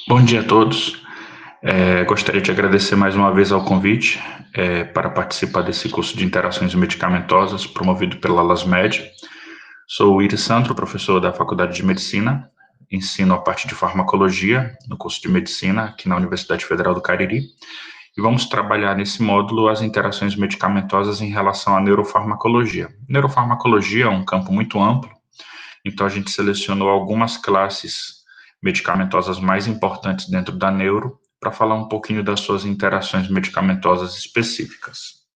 Bom dia a todos. Gostaria de agradecer mais uma vez ao convite para participar desse curso de interações medicamentosas promovido pela LASMED. Sou o Iris Sandro, professor da Faculdade de Medicina, ensino a parte de farmacologia no curso de medicina aqui na Universidade Federal do Cariri, e vamos trabalhar nesse módulo as interações medicamentosas em relação à neurofarmacologia. Neurofarmacologia é um campo muito amplo, então a gente selecionou algumas classes medicamentosas mais importantes dentro da neuro para falar um pouquinho das suas interações medicamentosas específicas.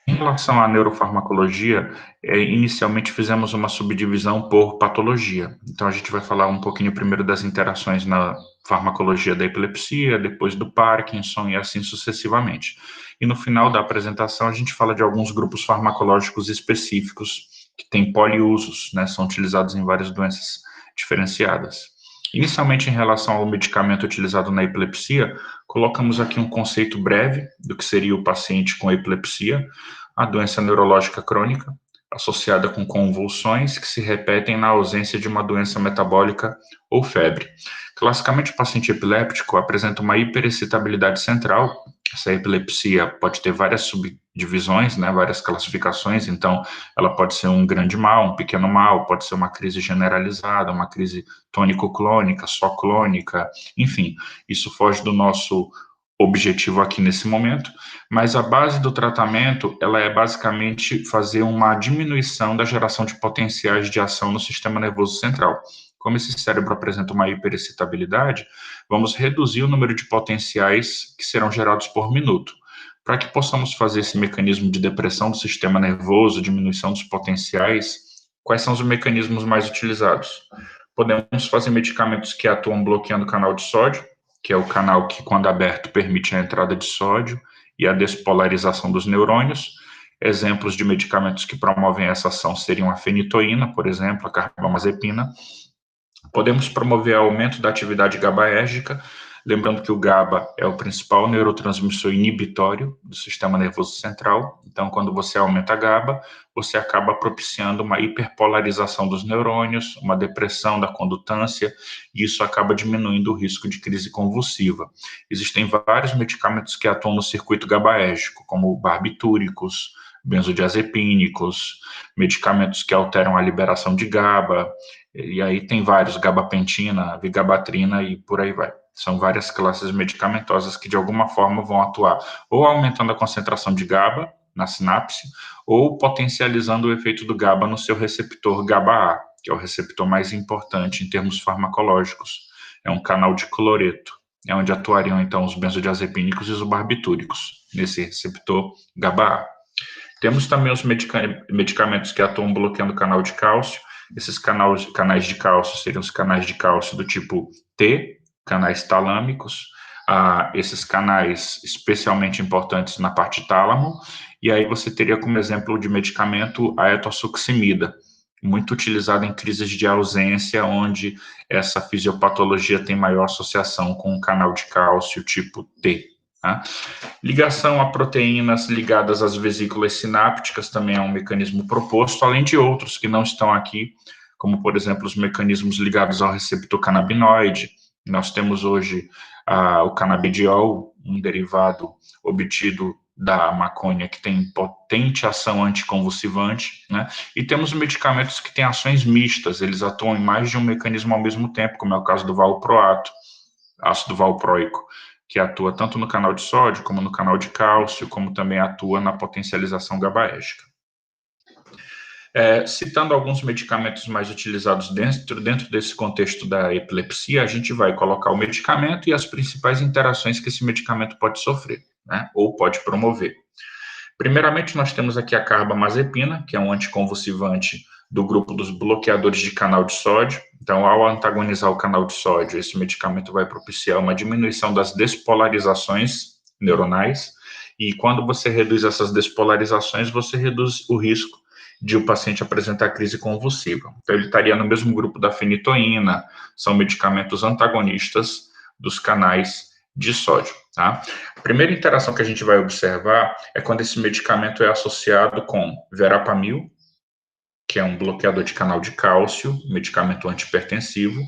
Em relação à neurofarmacologia, inicialmente fizemos uma subdivisão por patologia. Então, a gente vai falar um pouquinho primeiro das interações na farmacologia da epilepsia, depois do Parkinson e assim sucessivamente. E no final da apresentação, a gente fala de alguns grupos farmacológicos específicos que têm poliusos, né, são utilizados em várias doenças diferenciadas. Inicialmente, em relação ao medicamento utilizado na epilepsia, colocamos aqui um conceito breve do que seria o paciente com epilepsia, a doença neurológica crônica, associada com convulsões que se repetem na ausência de uma doença metabólica ou febre. Classicamente, o paciente epiléptico apresenta uma hiperexcitabilidade central. Essa epilepsia pode ter várias subdivisões, né, várias classificações, então ela pode ser um grande mal, um pequeno mal, pode ser uma crise generalizada, uma crise tônico-clônica, só clônica, enfim, isso foge do nosso objetivo aqui nesse momento, mas a base do tratamento, ela é basicamente fazer uma diminuição da geração de potenciais de ação no sistema nervoso central. Como esse cérebro apresenta uma hiperexcitabilidade, vamos reduzir o número de potenciais que serão gerados por minuto. Para que possamos fazer esse mecanismo de depressão do sistema nervoso, diminuição dos potenciais, quais são os mecanismos mais utilizados? Podemos fazer medicamentos que atuam bloqueando o canal de sódio, que é o canal que, quando aberto, permite a entrada de sódio e a despolarização dos neurônios. Exemplos de medicamentos que promovem essa ação seriam a fenitoína, por exemplo, a carbamazepina. Podemos promover aumento da atividade GABAérgica, lembrando que o GABA é o principal neurotransmissor inibitório do sistema nervoso central. Então, quando você aumenta a GABA, você acaba propiciando uma hiperpolarização dos neurônios, uma depressão da condutância, e isso acaba diminuindo o risco de crise convulsiva. Existem vários medicamentos que atuam no circuito GABAérgico, como barbitúricos, benzodiazepínicos, medicamentos que alteram a liberação de GABA, e aí tem vários, gabapentina, vigabatrina e por aí vai. São várias classes medicamentosas que de alguma forma vão atuar ou aumentando a concentração de GABA na sinapse ou potencializando o efeito do GABA no seu receptor GABA-A, que é o receptor mais importante em termos farmacológicos. É um canal de cloreto, é onde atuariam então os benzodiazepínicos e os barbitúricos, nesse receptor GABA-A. Temos também os medicamentos que atuam bloqueando o canal de cálcio. Esses canais de cálcio seriam os canais de cálcio do tipo T, canais talâmicos, esses canais especialmente importantes na parte tálamo, e aí você teria como exemplo de medicamento a etosuximida, muito utilizado em crises de ausência, onde essa fisiopatologia tem maior associação com o canal de cálcio tipo T. Tá? Ligação a proteínas ligadas às vesículas sinápticas também é um mecanismo proposto, além de outros que não estão aqui, como, por exemplo, os mecanismos ligados ao receptor canabinoide. Nós temos hoje o canabidiol, um derivado obtido da maconha que tem potente ação anticonvulsivante, né? E temos medicamentos que têm ações mistas, eles atuam em mais de um mecanismo ao mesmo tempo, como é o caso do valproato, ácido valproico, que atua tanto no canal de sódio, como no canal de cálcio, como também atua na potencialização GABAérgica. Citando alguns medicamentos mais utilizados dentro desse contexto da epilepsia, a gente vai colocar o medicamento e as principais interações que esse medicamento pode sofrer, né, ou pode promover. Primeiramente, nós temos aqui a carbamazepina, que é um anticonvulsivante do grupo dos bloqueadores de canal de sódio. Então, ao antagonizar o canal de sódio, esse medicamento vai propiciar uma diminuição das despolarizações neuronais, e quando você reduz essas despolarizações, você reduz o risco de o paciente apresentar crise convulsiva. Então, ele estaria no mesmo grupo da fenitoína, são medicamentos antagonistas dos canais de sódio. Tá? A primeira interação que a gente vai observar é quando esse medicamento é associado com verapamil, que é um bloqueador de canal de cálcio, medicamento antihipertensivo,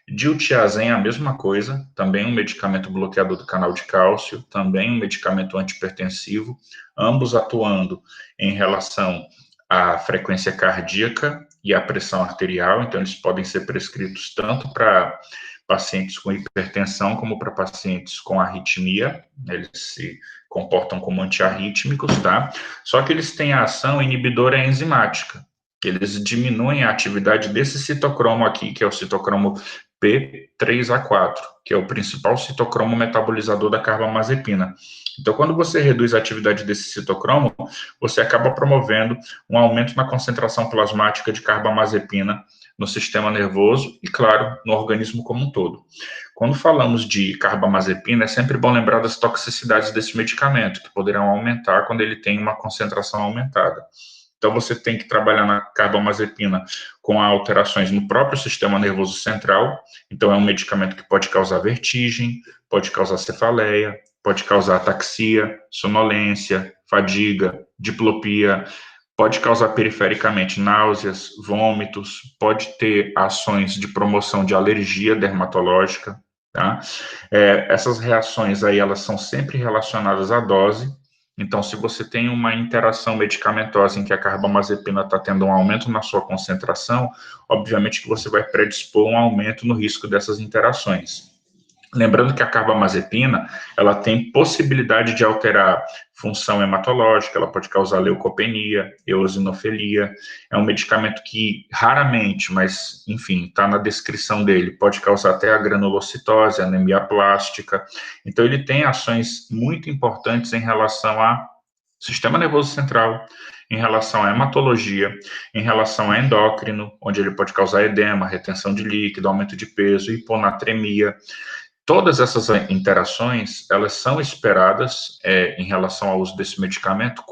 Diltiazem, a mesma coisa, também um medicamento bloqueador do canal de cálcio, também um medicamento antipertensivo, ambos atuando em relação à frequência cardíaca e à pressão arterial, então eles podem ser prescritos tanto para pacientes com hipertensão como para pacientes com arritmia, eles se comportam como antiarrítmicos, tá? Só que eles têm a ação inibidora enzimática, eles diminuem a atividade desse citocromo aqui, que é o citocromo P3A4, que é o principal citocromo metabolizador da carbamazepina. Então, quando você reduz a atividade desse citocromo, você acaba promovendo um aumento na concentração plasmática de carbamazepina no sistema nervoso e, claro, no organismo como um todo. Quando falamos de carbamazepina, é sempre bom lembrar das toxicidades desse medicamento, que poderão aumentar quando ele tem uma concentração aumentada. Então, você tem que trabalhar na carbamazepina com alterações no próprio sistema nervoso central. Então, é um medicamento que pode causar vertigem, pode causar cefaleia, pode causar ataxia, sonolência, fadiga, diplopia, pode causar perifericamente náuseas, vômitos, pode ter ações de promoção de alergia dermatológica, tá? Essas reações aí, elas são sempre relacionadas à dose. Então, se você tem uma interação medicamentosa em que a carbamazepina está tendo um aumento na sua concentração, obviamente que você vai predispor um aumento no risco dessas interações. Lembrando que a carbamazepina, ela tem possibilidade de alterar função hematológica, ela pode causar leucopenia, eosinofilia, é um medicamento que raramente, mas enfim, está na descrição dele, pode causar até a granulocitose, anemia plástica, então ele tem ações muito importantes em relação ao sistema nervoso central, em relação à hematologia, em relação a endócrino, onde ele pode causar edema, retenção de líquido, aumento de peso, hiponatremia. Todas essas interações, elas são esperadas em relação ao uso desse medicamento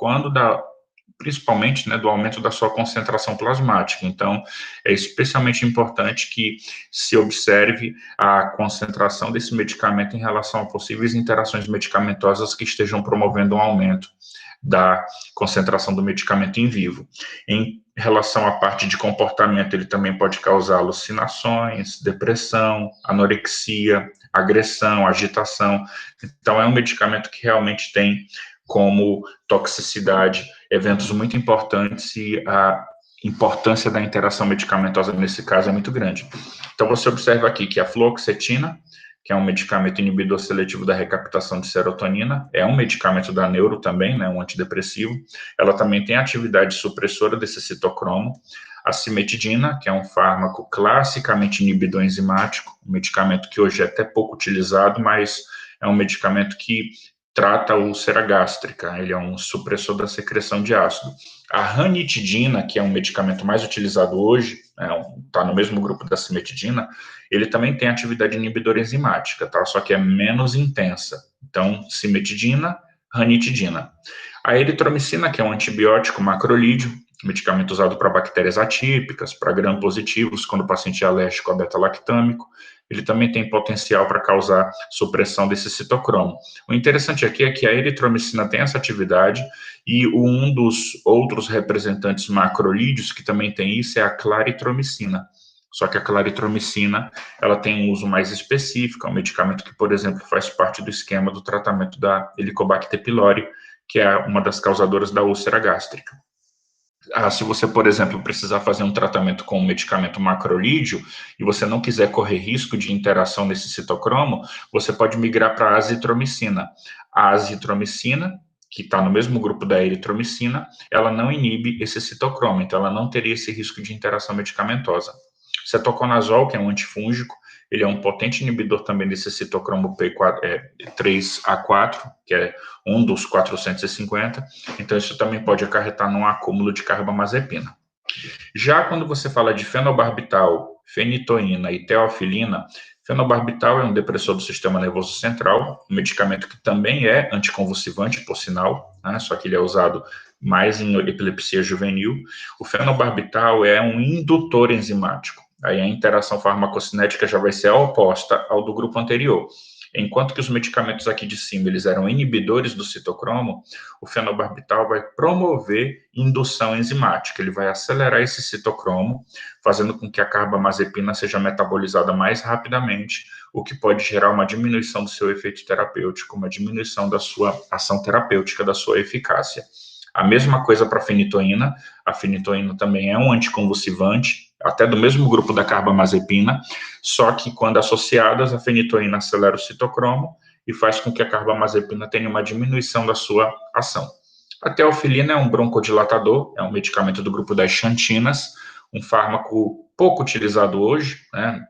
principalmente, né, do aumento da sua concentração plasmática. Então, é especialmente importante que se observe a concentração desse medicamento em relação a possíveis interações medicamentosas que estejam promovendo um aumento da concentração do medicamento em vivo. Em relação à parte de comportamento, ele também pode causar alucinações, depressão, anorexia, agressão, agitação. Então, é um medicamento que realmente tem como toxicidade eventos muito importantes e a importância da interação medicamentosa nesse caso é muito grande. Então, você observa aqui que a fluoxetina, que é um medicamento inibidor seletivo da recaptação de serotonina, é um medicamento da neuro também, né, um antidepressivo, ela também tem atividade supressora desse citocromo. A cimetidina, que é um fármaco classicamente inibidor enzimático, um medicamento que hoje é até pouco utilizado, mas é um medicamento que trata a úlcera gástrica, ele é um supressor da secreção de ácido. A ranitidina, que é um medicamento mais utilizado hoje, está no mesmo grupo da cimetidina, ele também tem atividade inibidora enzimática, tá? Só que é menos intensa. Então, cimetidina, ranitidina. A eritromicina, que é um antibiótico macrolídeo, medicamento usado para bactérias atípicas, para gram-positivos, quando o paciente é alérgico a beta-lactâmico, ele também tem potencial para causar supressão desse citocromo. O interessante aqui é que a eritromicina tem essa atividade e um dos outros representantes macrolídeos que também tem isso é a claritromicina. Só que a claritromicina, ela tem um uso mais específico, é um medicamento que, por exemplo, faz parte do esquema do tratamento da Helicobacter pylori, que é uma das causadoras da úlcera gástrica. Se você, por exemplo, precisar fazer um tratamento com um medicamento macrolídeo e você não quiser correr risco de interação nesse citocromo, você pode migrar para a azitromicina. A azitromicina, que está no mesmo grupo da eritromicina, ela não inibe esse citocromo, então ela não teria esse risco de interação medicamentosa. Cetoconazol, que é um antifúngico, ele é um potente inibidor também desse citocromo P3A4, que é um dos 450, então isso também pode acarretar num acúmulo de carbamazepina. Já quando você fala de fenobarbital, fenitoína e teofilina, fenobarbital é um depressor do sistema nervoso central, um medicamento que também é anticonvulsivante, por sinal, né, só que ele é usado mais em epilepsia juvenil. O fenobarbital é um indutor enzimático. Aí a interação farmacocinética já vai ser a oposta ao do grupo anterior. Enquanto que os medicamentos aqui de cima, eles eram inibidores do citocromo, o fenobarbital vai promover indução enzimática, ele vai acelerar esse citocromo, fazendo com que a carbamazepina seja metabolizada mais rapidamente, o que pode gerar uma diminuição do seu efeito terapêutico, uma diminuição da sua ação terapêutica, da sua eficácia. A mesma coisa para a fenitoína também é um anticonvulsivante, até do mesmo grupo da carbamazepina, só que quando associadas, a fenitoína acelera o citocromo e faz com que a carbamazepina tenha uma diminuição da sua ação. A teofilina é um broncodilatador, é um medicamento do grupo das xantinas, um fármaco pouco utilizado hoje, né?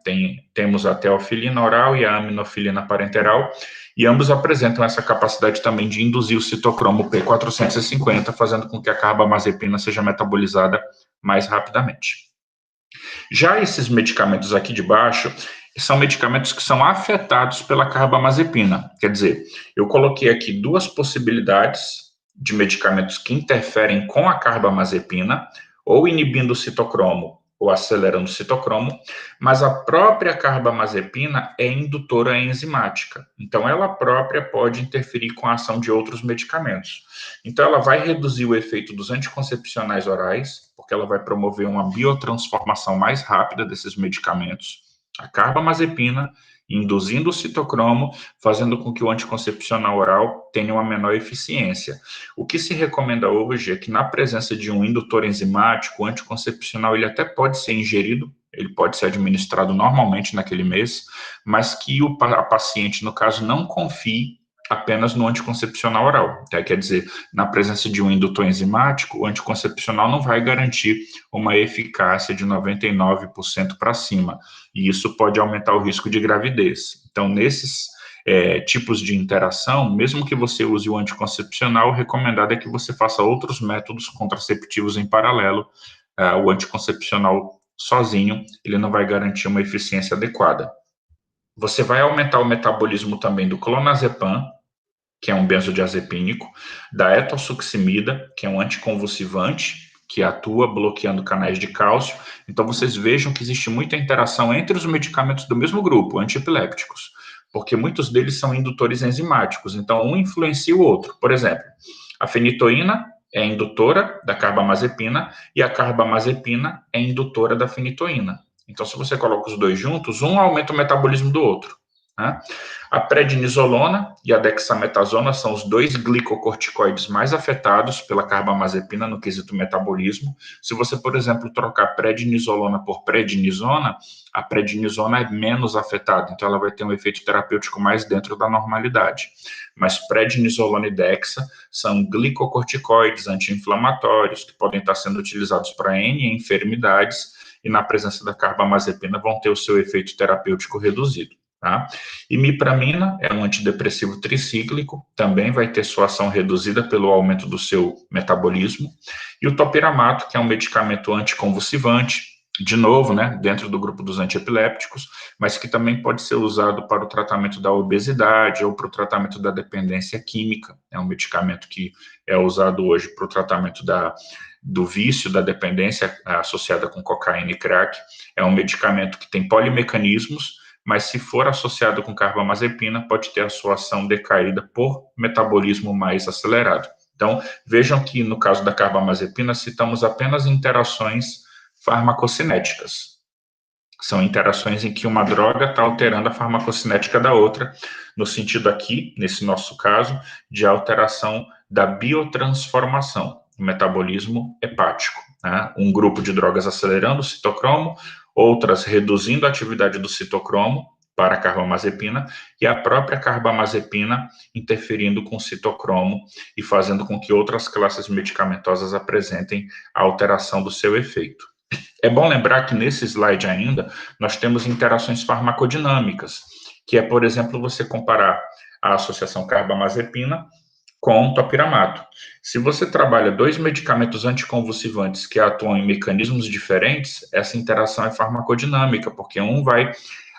Temos a teofilina oral e a aminofilina parenteral, e ambos apresentam essa capacidade também de induzir o citocromo P450, fazendo com que a carbamazepina seja metabolizada mais rapidamente. Já esses medicamentos aqui de baixo são medicamentos que são afetados pela carbamazepina. Quer dizer, eu coloquei aqui duas possibilidades de medicamentos que interferem com a carbamazepina, ou inibindo o citocromo ou acelerando o citocromo, mas a própria carbamazepina é indutora enzimática. Então, ela própria pode interferir com a ação de outros medicamentos. Então, ela vai reduzir o efeito dos anticoncepcionais orais, porque ela vai promover uma biotransformação mais rápida desses medicamentos. A carbamazepina, induzindo o citocromo, fazendo com que o anticoncepcional oral tenha uma menor eficiência. O que se recomenda hoje é que, na presença de um indutor enzimático, o anticoncepcional ele até pode ser ingerido, ele pode ser administrado normalmente naquele mês, mas que a paciente, no caso, não confie apenas no anticoncepcional oral. Quer dizer, na presença de um indutor enzimático, o anticoncepcional não vai garantir uma eficácia de 99% para cima, e isso pode aumentar o risco de gravidez. Então, nesses tipos de interação, mesmo que você use o anticoncepcional, o recomendado é que você faça outros métodos contraceptivos em paralelo. O anticoncepcional sozinho, ele não vai garantir uma eficiência adequada. Você vai aumentar o metabolismo também do clonazepam, que é um benzodiazepínico, da etolsuximida, que é um anticonvulsivante, que atua bloqueando canais de cálcio. Então, vocês vejam que existe muita interação entre os medicamentos do mesmo grupo, antiepilépticos, porque muitos deles são indutores enzimáticos, então um influencia o outro. Por exemplo, a fenitoína é indutora da carbamazepina e a carbamazepina é indutora da fenitoína. Então, se você coloca os dois juntos, um aumenta o metabolismo do outro, né? A prednisolona e a dexametasona são os dois glicocorticoides mais afetados pela carbamazepina no quesito metabolismo. Se você, por exemplo, trocar prednisolona por prednisona, a prednisona é menos afetada, então ela vai ter um efeito terapêutico mais dentro da normalidade. Mas prednisolona e dexa são glicocorticoides anti-inflamatórios que podem estar sendo utilizados para N enfermidades e na presença da carbamazepina vão ter o seu efeito terapêutico reduzido. Tá? Imipramina é um antidepressivo tricíclico, também vai ter sua ação reduzida pelo aumento do seu metabolismo. E o topiramato, que é um medicamento anticonvulsivante, de novo, né, dentro do grupo dos antiepilépticos, mas que também pode ser usado para o tratamento da obesidade ou para o tratamento da dependência química. É um medicamento que é usado hoje para o tratamento do vício, da dependência associada com cocaína e crack. É um medicamento que tem polimecanismos, mas se for associado com carbamazepina, pode ter a sua ação decaída por metabolismo mais acelerado. Então, vejam que no caso da carbamazepina, citamos apenas interações farmacocinéticas. São interações em que uma droga está alterando a farmacocinética da outra, no sentido aqui, nesse nosso caso, de alteração da biotransformação, o metabolismo hepático, né? Um grupo de drogas acelerando o citocromo, outras reduzindo a atividade do citocromo para a carbamazepina, e a própria carbamazepina interferindo com o citocromo e fazendo com que outras classes medicamentosas apresentem a alteração do seu efeito. É bom lembrar que nesse slide ainda, nós temos interações farmacodinâmicas, que é, por exemplo, você comparar a associação carbamazepina com topiramato. Se você trabalha dois medicamentos anticonvulsivantes que atuam em mecanismos diferentes, essa interação é farmacodinâmica, porque um vai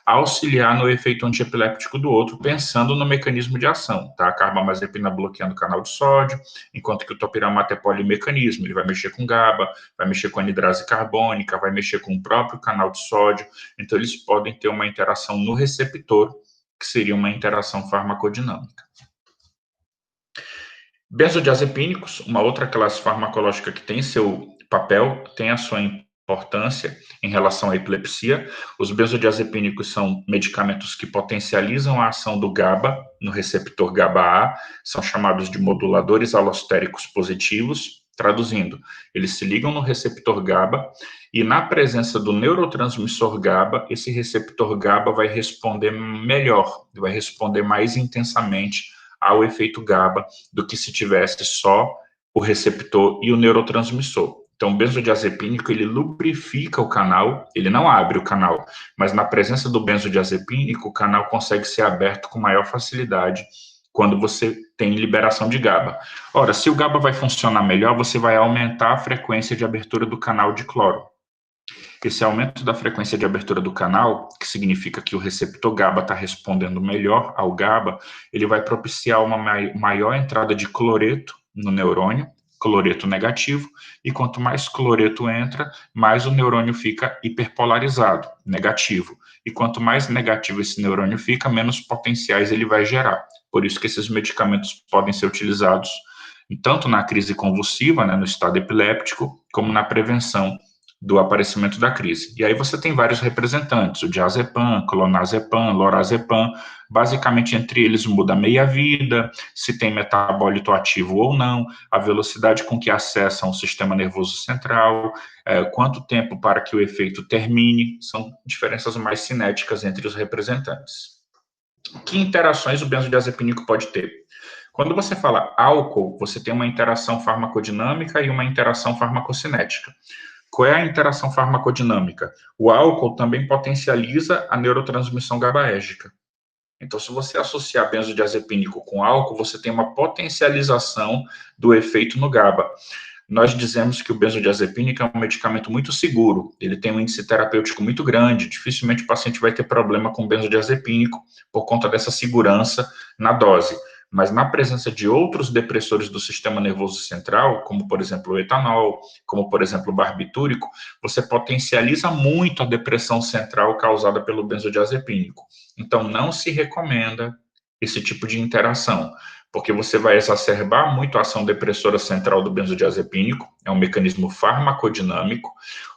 auxiliar no efeito antiepiléptico do outro, pensando no mecanismo de ação, tá? A carbamazepina bloqueando o canal de sódio, enquanto que o topiramato é polimecanismo, ele vai mexer com GABA, vai mexer com anidrase carbônica, vai mexer com o próprio canal de sódio, então eles podem ter uma interação no receptor, que seria uma interação farmacodinâmica. Benzodiazepínicos, uma outra classe farmacológica que tem seu papel, tem a sua importância em relação à epilepsia. Os benzodiazepínicos são medicamentos que potencializam a ação do GABA no receptor GABA-A, são chamados de moduladores alostéricos positivos. Traduzindo, eles se ligam no receptor GABA e na presença do neurotransmissor GABA, esse receptor GABA vai responder melhor, vai responder mais intensamente ao efeito GABA do que se tivesse só o receptor e o neurotransmissor. Então, o benzodiazepínico, ele lubrifica o canal, ele não abre o canal, mas na presença do benzodiazepínico, o canal consegue ser aberto com maior facilidade quando você tem liberação de GABA. Ora, se o GABA vai funcionar melhor, você vai aumentar a frequência de abertura do canal de cloro. Esse aumento da frequência de abertura do canal, que significa que o receptor GABA está respondendo melhor ao GABA, ele vai propiciar uma maior entrada de cloreto no neurônio, cloreto negativo, e quanto mais cloreto entra, mais o neurônio fica hiperpolarizado, negativo. E quanto mais negativo esse neurônio fica, menos potenciais ele vai gerar. Por isso que esses medicamentos podem ser utilizados tanto na crise convulsiva, né, no estado epiléptico, como na prevenção do aparecimento da crise. E aí você tem vários representantes, o diazepam, clonazepam, lorazepam, basicamente entre eles muda a meia-vida, se tem metabólito ativo ou não, a velocidade com que acessam o sistema nervoso central, quanto tempo para que o efeito termine, são diferenças mais cinéticas entre os representantes. Que interações o benzodiazepínico pode ter? Quando você fala álcool, você tem uma interação farmacodinâmica e uma interação farmacocinética. Qual é a interação farmacodinâmica? O álcool também potencializa a neurotransmissão GABAérgica. Então, se você associar benzodiazepínico com álcool, você tem uma potencialização do efeito no GABA. Nós dizemos que o benzodiazepínico é um medicamento muito seguro, ele tem um índice terapêutico muito grande, dificilmente o paciente vai ter problema com benzodiazepínico por conta dessa segurança na dose. Mas na presença de outros depressores do sistema nervoso central, como por exemplo o etanol, como por exemplo o barbitúrico, você potencializa muito a depressão central causada pelo benzodiazepínico. Então não se recomenda esse tipo de interação, porque você vai exacerbar muito a ação depressora central do benzodiazepínico, é um mecanismo farmacodinâmico.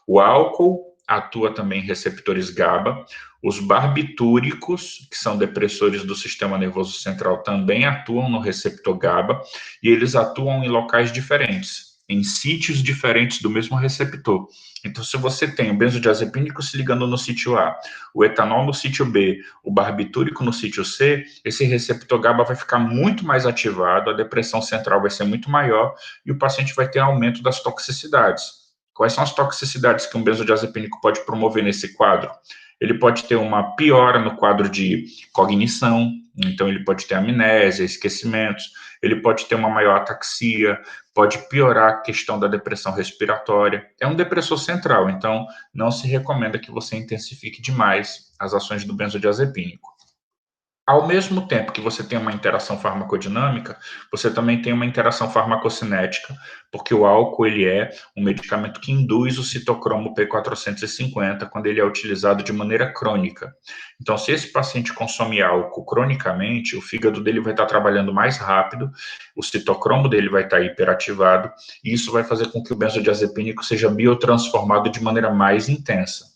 O álcool atua também em receptores GABA, os barbitúricos, que são depressores do sistema nervoso central, também atuam no receptor GABA, e eles atuam em locais diferentes, em sítios diferentes do mesmo receptor. Então, se você tem o benzodiazepínico se ligando no sítio A, o etanol no sítio B, o barbitúrico no sítio C, esse receptor GABA vai ficar muito mais ativado, a depressão central vai ser muito maior e o paciente vai ter aumento das toxicidades. Quais são as toxicidades que um benzodiazepínico pode promover nesse quadro? Ele pode ter uma piora no quadro de cognição, então ele pode ter amnésia, esquecimentos, ele pode ter uma maior ataxia, pode piorar a questão da depressão respiratória. É um depressor central, então não se recomenda que você intensifique demais as ações do benzodiazepínico. Ao mesmo tempo que você tem uma interação farmacodinâmica, você também tem uma interação farmacocinética, porque o álcool ele é um medicamento que induz o citocromo P450 quando ele é utilizado de maneira crônica. Então, se esse paciente consome álcool cronicamente, o fígado dele vai estar trabalhando mais rápido, o citocromo dele vai estar hiperativado, e isso vai fazer com que o benzodiazepínico seja biotransformado de maneira mais intensa.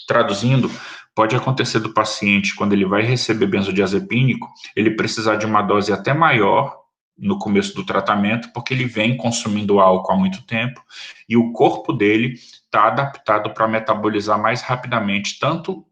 Traduzindo, pode acontecer do paciente, quando ele vai receber benzodiazepínico, ele precisar de uma dose até maior no começo do tratamento, porque ele vem consumindo álcool há muito tempo e o corpo dele está adaptado para metabolizar mais rapidamente tanto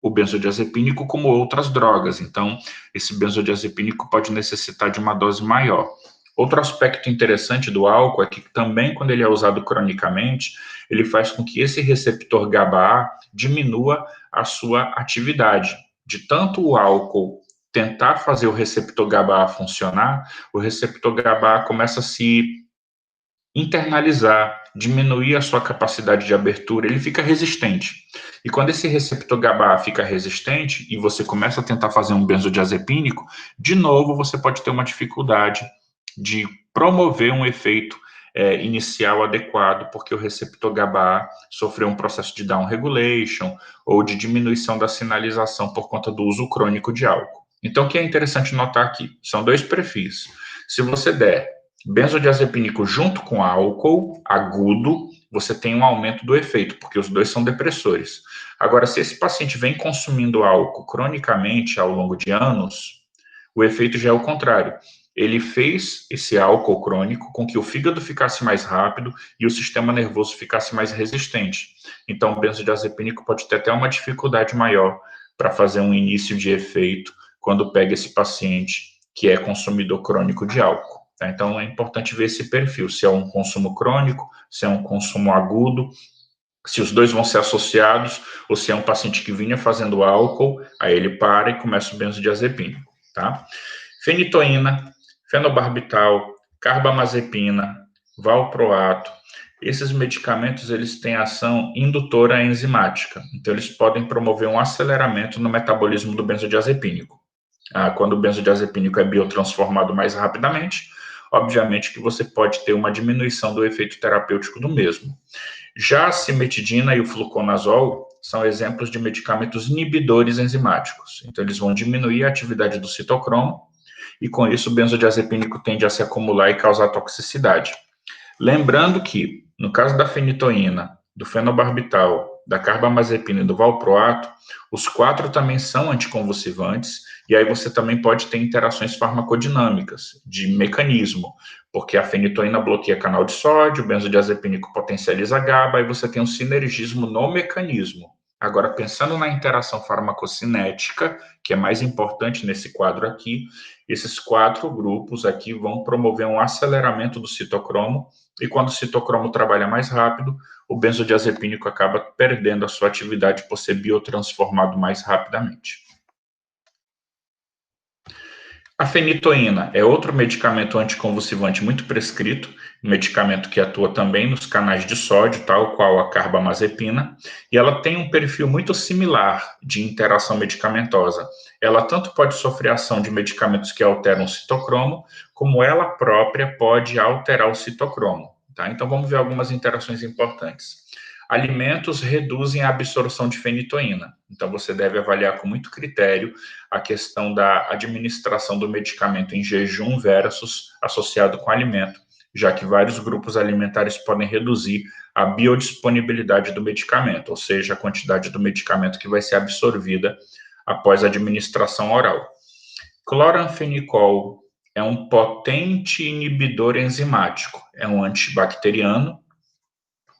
o benzodiazepínico como outras drogas. Então, esse benzodiazepínico pode necessitar de uma dose maior. Outro aspecto interessante do álcool é que também quando ele é usado cronicamente, ele faz com que esse receptor GABA-A diminua a sua atividade. De tanto o álcool tentar fazer o receptor GABA-A funcionar, o receptor GABA-A começa a se internalizar, diminuir a sua capacidade de abertura, ele fica resistente. E quando esse receptor GABA fica resistente e você começa a tentar fazer um benzodiazepínico, de novo você pode ter uma dificuldade de promover um efeito inicial adequado, porque o receptor GABA sofreu um processo de down regulation ou de diminuição da sinalização por conta do uso crônico de álcool. Então, o que é interessante notar aqui? São dois perfis. Se você der benzodiazepínico junto com álcool agudo, você tem um aumento do efeito, porque os dois são depressores. Agora, se esse paciente vem consumindo álcool cronicamente ao longo de anos, o efeito já é o contrário. Ele fez esse álcool crônico com que o fígado ficasse mais rápido e o sistema nervoso ficasse mais resistente. Então, o benzodiazepínico pode ter até uma dificuldade maior para fazer um início de efeito quando pega esse paciente que é consumidor crônico de álcool. Tá? Então, é importante ver esse perfil, se é um consumo crônico, se é um consumo agudo, se os dois vão ser associados, ou se é um paciente que vinha fazendo álcool, aí ele para e começa o benzodiazepínico, tá? Fenitoína, fenobarbital, carbamazepina, valproato, esses medicamentos eles têm ação indutora enzimática, então eles podem promover um aceleramento no metabolismo do benzodiazepínico. Quando o benzodiazepínico é biotransformado mais rapidamente, obviamente que você pode ter uma diminuição do efeito terapêutico do mesmo. Já a cimetidina e o fluconazol são exemplos de medicamentos inibidores enzimáticos. Então, eles vão diminuir a atividade do citocromo e, com isso, o benzodiazepínico tende a se acumular e causar toxicidade. Lembrando que, no caso da fenitoína, do fenobarbital, da carbamazepina e do valproato, os quatro também são anticonvulsivantes, e aí você também pode ter interações farmacodinâmicas, de mecanismo, porque a fenitoína bloqueia canal de sódio, o benzodiazepínico potencializa a GABA, e você tem um sinergismo no mecanismo. Agora, pensando na interação farmacocinética, que é mais importante nesse quadro aqui, esses quatro grupos aqui vão promover um aceleramento do citocromo, e quando o citocromo trabalha mais rápido, o benzodiazepínico acaba perdendo a sua atividade por ser biotransformado mais rapidamente. A fenitoína é outro medicamento anticonvulsivante muito prescrito, um medicamento que atua também nos canais de sódio, tal qual a carbamazepina, e ela tem um perfil muito similar de interação medicamentosa. Ela tanto pode sofrer ação de medicamentos que alteram o citocromo, como ela própria pode alterar o citocromo. Tá? Então, vamos ver algumas interações importantes. Alimentos reduzem a absorção de fenitoína. Então, você deve avaliar com muito critério a questão da administração do medicamento em jejum versus associado com alimento, já que vários grupos alimentares podem reduzir a biodisponibilidade do medicamento, ou seja, a quantidade do medicamento que vai ser absorvida após a administração oral. Cloranfenicol é um potente inibidor enzimático, é um antibacteriano.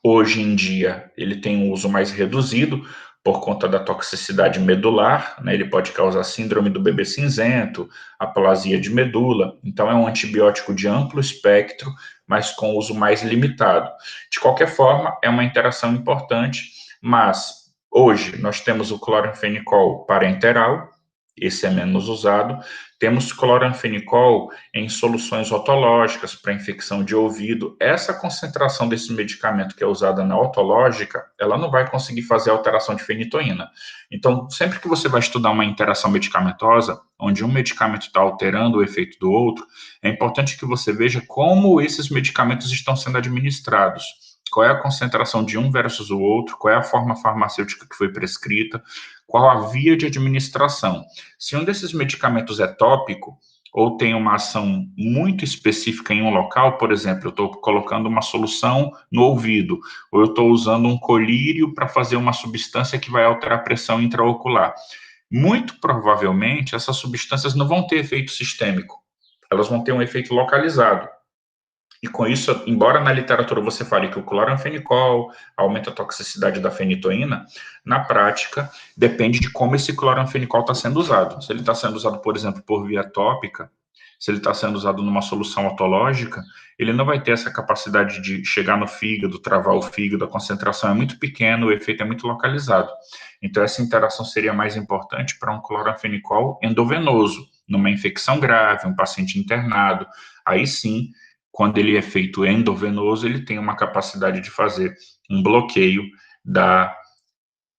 Hoje em dia, ele tem um uso mais reduzido por conta da toxicidade medular, né? Ele pode causar síndrome do bebê cinzento, aplasia de medula. Então, é um antibiótico de amplo espectro, mas com uso mais limitado. De qualquer forma, é uma interação importante, mas hoje nós temos o cloranfenicol parenteral, esse é menos usado. Temos cloranfenicol em soluções otológicas para infecção de ouvido. Essa concentração desse medicamento que é usada na otológica, ela não vai conseguir fazer alteração de fenitoína. Então, sempre que você vai estudar uma interação medicamentosa, onde um medicamento está alterando o efeito do outro, é importante que você veja como esses medicamentos estão sendo administrados. Qual é a concentração de um versus o outro, qual é a forma farmacêutica que foi prescrita, qual a via de administração. Se um desses medicamentos é tópico, ou tem uma ação muito específica em um local, por exemplo, eu estou colocando uma solução no ouvido, ou eu estou usando um colírio para fazer uma substância que vai alterar a pressão intraocular. Muito provavelmente, essas substâncias não vão ter efeito sistêmico, elas vão ter um efeito localizado. E com isso, embora na literatura você fale que o cloranfenicol aumenta a toxicidade da fenitoína, na prática, depende de como esse cloranfenicol está sendo usado. Se ele está sendo usado, por exemplo, por via tópica, se ele está sendo usado numa solução otológica, ele não vai ter essa capacidade de chegar no fígado, travar o fígado, a concentração é muito pequena, o efeito é muito localizado. Então, essa interação seria mais importante para um cloranfenicol endovenoso, numa infecção grave, um paciente internado. Aí sim, quando ele é feito endovenoso, ele tem uma capacidade de fazer um bloqueio da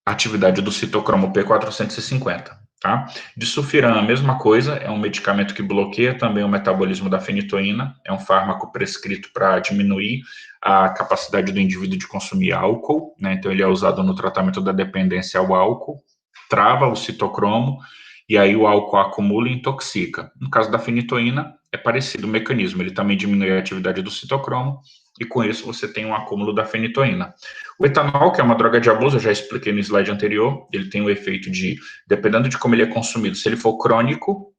atividade do citocromo P450, tá? Disulfiram, a mesma coisa, é um medicamento que bloqueia também o metabolismo da fenitoína, é um fármaco prescrito para diminuir a capacidade do indivíduo de consumir álcool, né? Então ele é usado no tratamento da dependência ao álcool, trava o citocromo, e aí o álcool acumula e intoxica. No caso da fenitoína, é parecido o mecanismo, ele também diminui a atividade do citocromo, e com isso você tem um acúmulo da fenitoína. O etanol, que é uma droga de abuso, eu já expliquei no slide anterior, ele tem o efeito de, dependendo de como ele é consumido, se ele for crônico,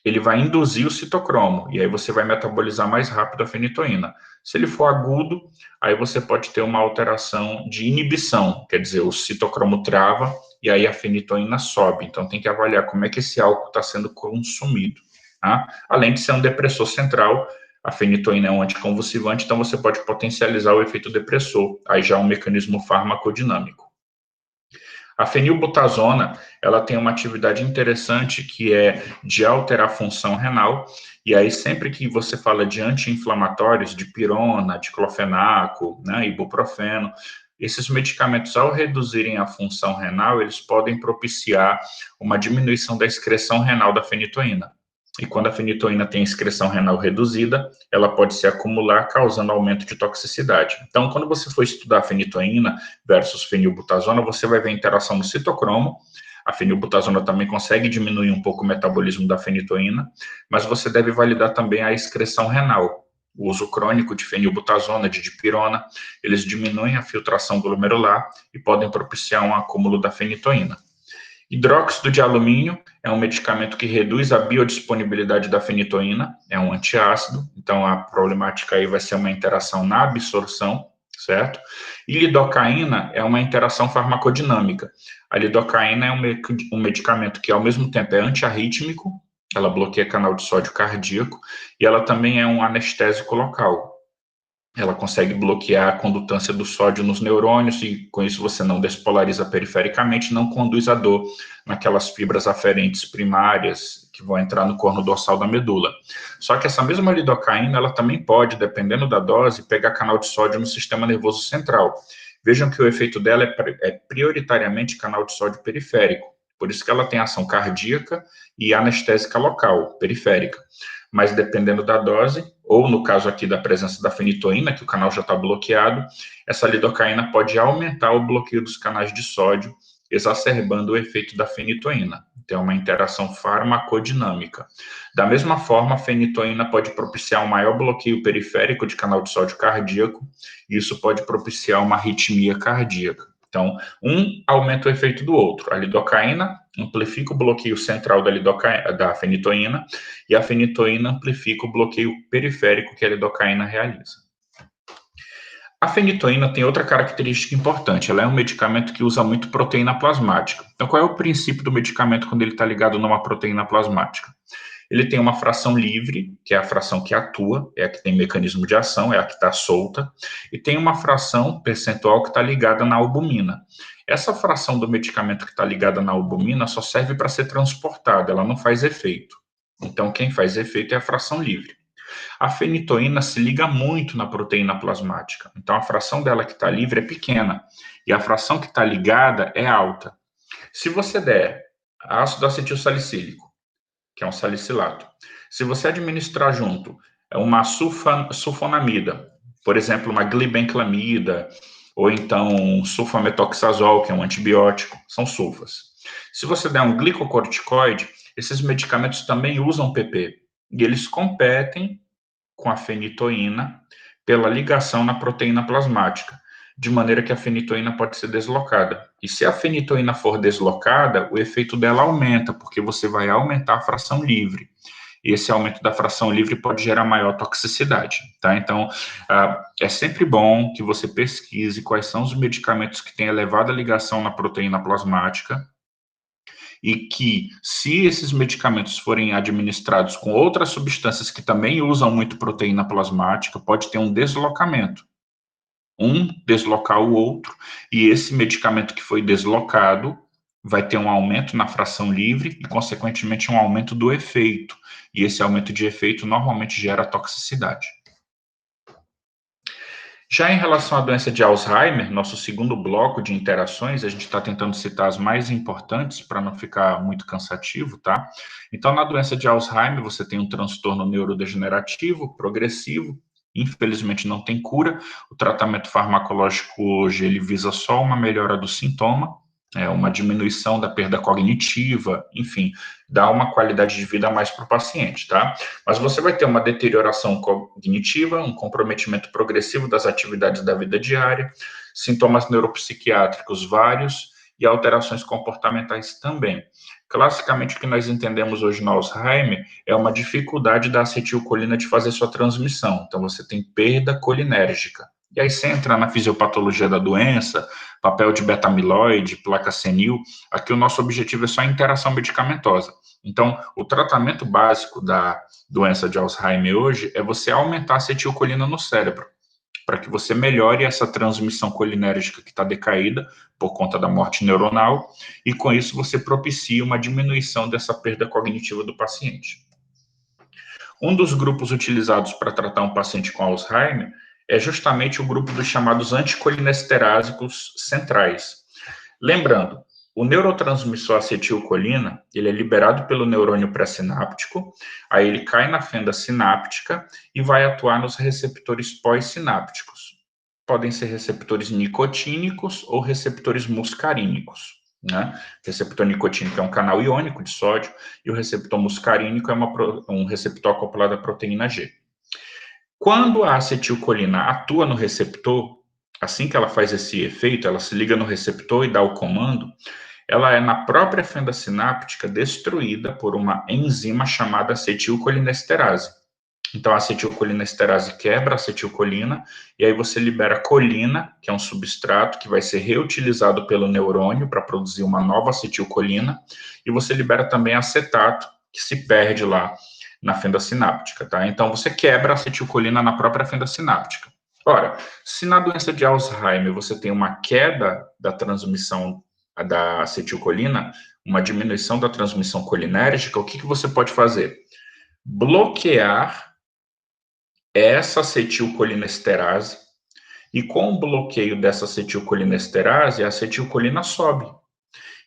ele vai induzir o citocromo, e aí você vai metabolizar mais rápido a fenitoína. Se ele for agudo, aí você pode ter uma alteração de inibição, quer dizer, o citocromo trava, e aí a fenitoína sobe. Então tem que avaliar como é que esse álcool está sendo consumido. Tá? Além de ser um depressor central, a fenitoína é um anticonvulsivante, então você pode potencializar o efeito depressor. Aí já é um mecanismo farmacodinâmico. A fenilbutazona, ela tem uma atividade interessante que é de alterar a função renal, e aí sempre que você fala de anti-inflamatórios, de pirona, diclofenaco, né, ibuprofeno, esses medicamentos, ao reduzirem a função renal, eles podem propiciar uma diminuição da excreção renal da fenitoína. E quando a fenitoína tem excreção renal reduzida, ela pode se acumular, causando aumento de toxicidade. Então, quando você for estudar a fenitoína versus fenilbutazona, você vai ver a interação no citocromo. A fenilbutazona também consegue diminuir um pouco o metabolismo da fenitoína, mas você deve validar também a excreção renal. O uso crônico de fenilbutazona, de dipirona, eles diminuem a filtração glomerular e podem propiciar um acúmulo da fenitoína. Hidróxido de alumínio é um medicamento que reduz a biodisponibilidade da fenitoína, é um antiácido, então a problemática aí vai ser uma interação na absorção, certo? E lidocaína é uma interação farmacodinâmica. A lidocaína é um medicamento que, ao mesmo tempo, é antiarrítmico, ela bloqueia canal de sódio cardíaco, e ela também é um anestésico local. Ela consegue bloquear a condutância do sódio nos neurônios e, com isso, você não despolariza perifericamente, não conduz a dor naquelas fibras aferentes primárias que vão entrar no corno dorsal da medula. Só que essa mesma lidocaína, ela também pode, dependendo da dose, pegar canal de sódio no sistema nervoso central. Vejam que o efeito dela é prioritariamente canal de sódio periférico. Por isso que ela tem ação cardíaca e anestésica local, periférica. Mas dependendo da dose, ou no caso aqui da presença da fenitoína, que o canal já está bloqueado, essa lidocaína pode aumentar o bloqueio dos canais de sódio, exacerbando o efeito da fenitoína. Então, é uma interação farmacodinâmica. Da mesma forma, a fenitoína pode propiciar um maior bloqueio periférico de canal de sódio cardíaco, e isso pode propiciar uma arritmia cardíaca. Então, um aumenta o efeito do outro. A lidocaína amplifica o bloqueio central da fenitoína, e a fenitoína amplifica o bloqueio periférico que a lidocaína realiza. A fenitoína tem outra característica importante, ela é um medicamento que usa muito proteína plasmática. Então, qual é o princípio do medicamento quando ele está ligado numa proteína plasmática? Ele tem uma fração livre, que é a fração que atua, é a que tem mecanismo de ação, é a que está solta, e tem uma fração percentual que está ligada na albumina. Essa fração do medicamento que está ligada na albumina só serve para ser transportada, ela não faz efeito. Então, quem faz efeito é a fração livre. A fenitoína se liga muito na proteína plasmática, então a fração dela que está livre é pequena, e a fração que está ligada é alta. Se você der ácido acetil salicílico, que é um salicilato, se você administrar junto uma sulfonamida, por exemplo, uma glibenclamida, ou então sulfametoxazol, que é um antibiótico, são sulfas. Se você der um glicocorticoide, esses medicamentos também usam PP, e eles competem com a fenitoína pela ligação na proteína plasmática, de maneira que a fenitoína pode ser deslocada. E se a fenitoína for deslocada, o efeito dela aumenta, porque você vai aumentar a fração livre. E esse aumento da fração livre pode gerar maior toxicidade, tá? Então, é sempre bom que você pesquise quais são os medicamentos que têm elevada ligação na proteína plasmática, e que, se esses medicamentos forem administrados com outras substâncias que também usam muito proteína plasmática, pode ter um deslocamento. Um deslocar o outro, e esse medicamento que foi deslocado vai ter um aumento na fração livre e, consequentemente, um aumento do efeito. E esse aumento de efeito normalmente gera toxicidade. Já em relação à doença de Alzheimer, nosso segundo bloco de interações, a gente está tentando citar as mais importantes para não ficar muito cansativo, tá? Então, na doença de Alzheimer, você tem um transtorno neurodegenerativo, progressivo, infelizmente não tem cura. O tratamento farmacológico hoje, ele visa só uma melhora do sintoma, uma diminuição da perda cognitiva, enfim, dá uma qualidade de vida a mais para o paciente, tá? Mas você vai ter uma deterioração cognitiva, um comprometimento progressivo das atividades da vida diária, sintomas neuropsiquiátricos vários e alterações comportamentais também. Classicamente, o que nós entendemos hoje no Alzheimer é uma dificuldade da acetilcolina de fazer sua transmissão. Então, você tem perda colinérgica. E aí você entra na fisiopatologia da doença, papel de beta-amiloide, placa senil. Aqui o nosso objetivo é só a interação medicamentosa. Então, o tratamento básico da doença de Alzheimer hoje é você aumentar a acetilcolina no cérebro, para que você melhore essa transmissão colinérgica que está decaída por conta da morte neuronal, e com isso você propicia uma diminuição dessa perda cognitiva do paciente. Um dos grupos utilizados para tratar um paciente com Alzheimer é justamente o grupo dos chamados anticolinesterásicos centrais. Lembrando, o neurotransmissor acetilcolina, ele é liberado pelo neurônio pré-sináptico, aí ele cai na fenda sináptica e vai atuar nos receptores pós-sinápticos. Podem ser receptores nicotínicos ou receptores muscarínicos, né? O receptor nicotínico é um canal iônico de sódio e o receptor muscarínico é um receptor acoplado à proteína G. Quando a acetilcolina atua no receptor, assim que ela faz esse efeito, ela se liga no receptor e dá o comando, ela é na própria fenda sináptica destruída por uma enzima chamada acetilcolinesterase. Então, a acetilcolinesterase quebra a acetilcolina e aí você libera colina, que é um substrato que vai ser reutilizado pelo neurônio para produzir uma nova acetilcolina, e você libera também acetato, que se perde lá na fenda sináptica, tá? Então, você quebra a acetilcolina na própria fenda sináptica. Ora, se na doença de Alzheimer você tem uma queda da transmissão da acetilcolina, uma diminuição da transmissão colinérgica, o que você pode fazer? Bloquear essa acetilcolinesterase, e com o bloqueio dessa acetilcolinesterase, a acetilcolina sobe.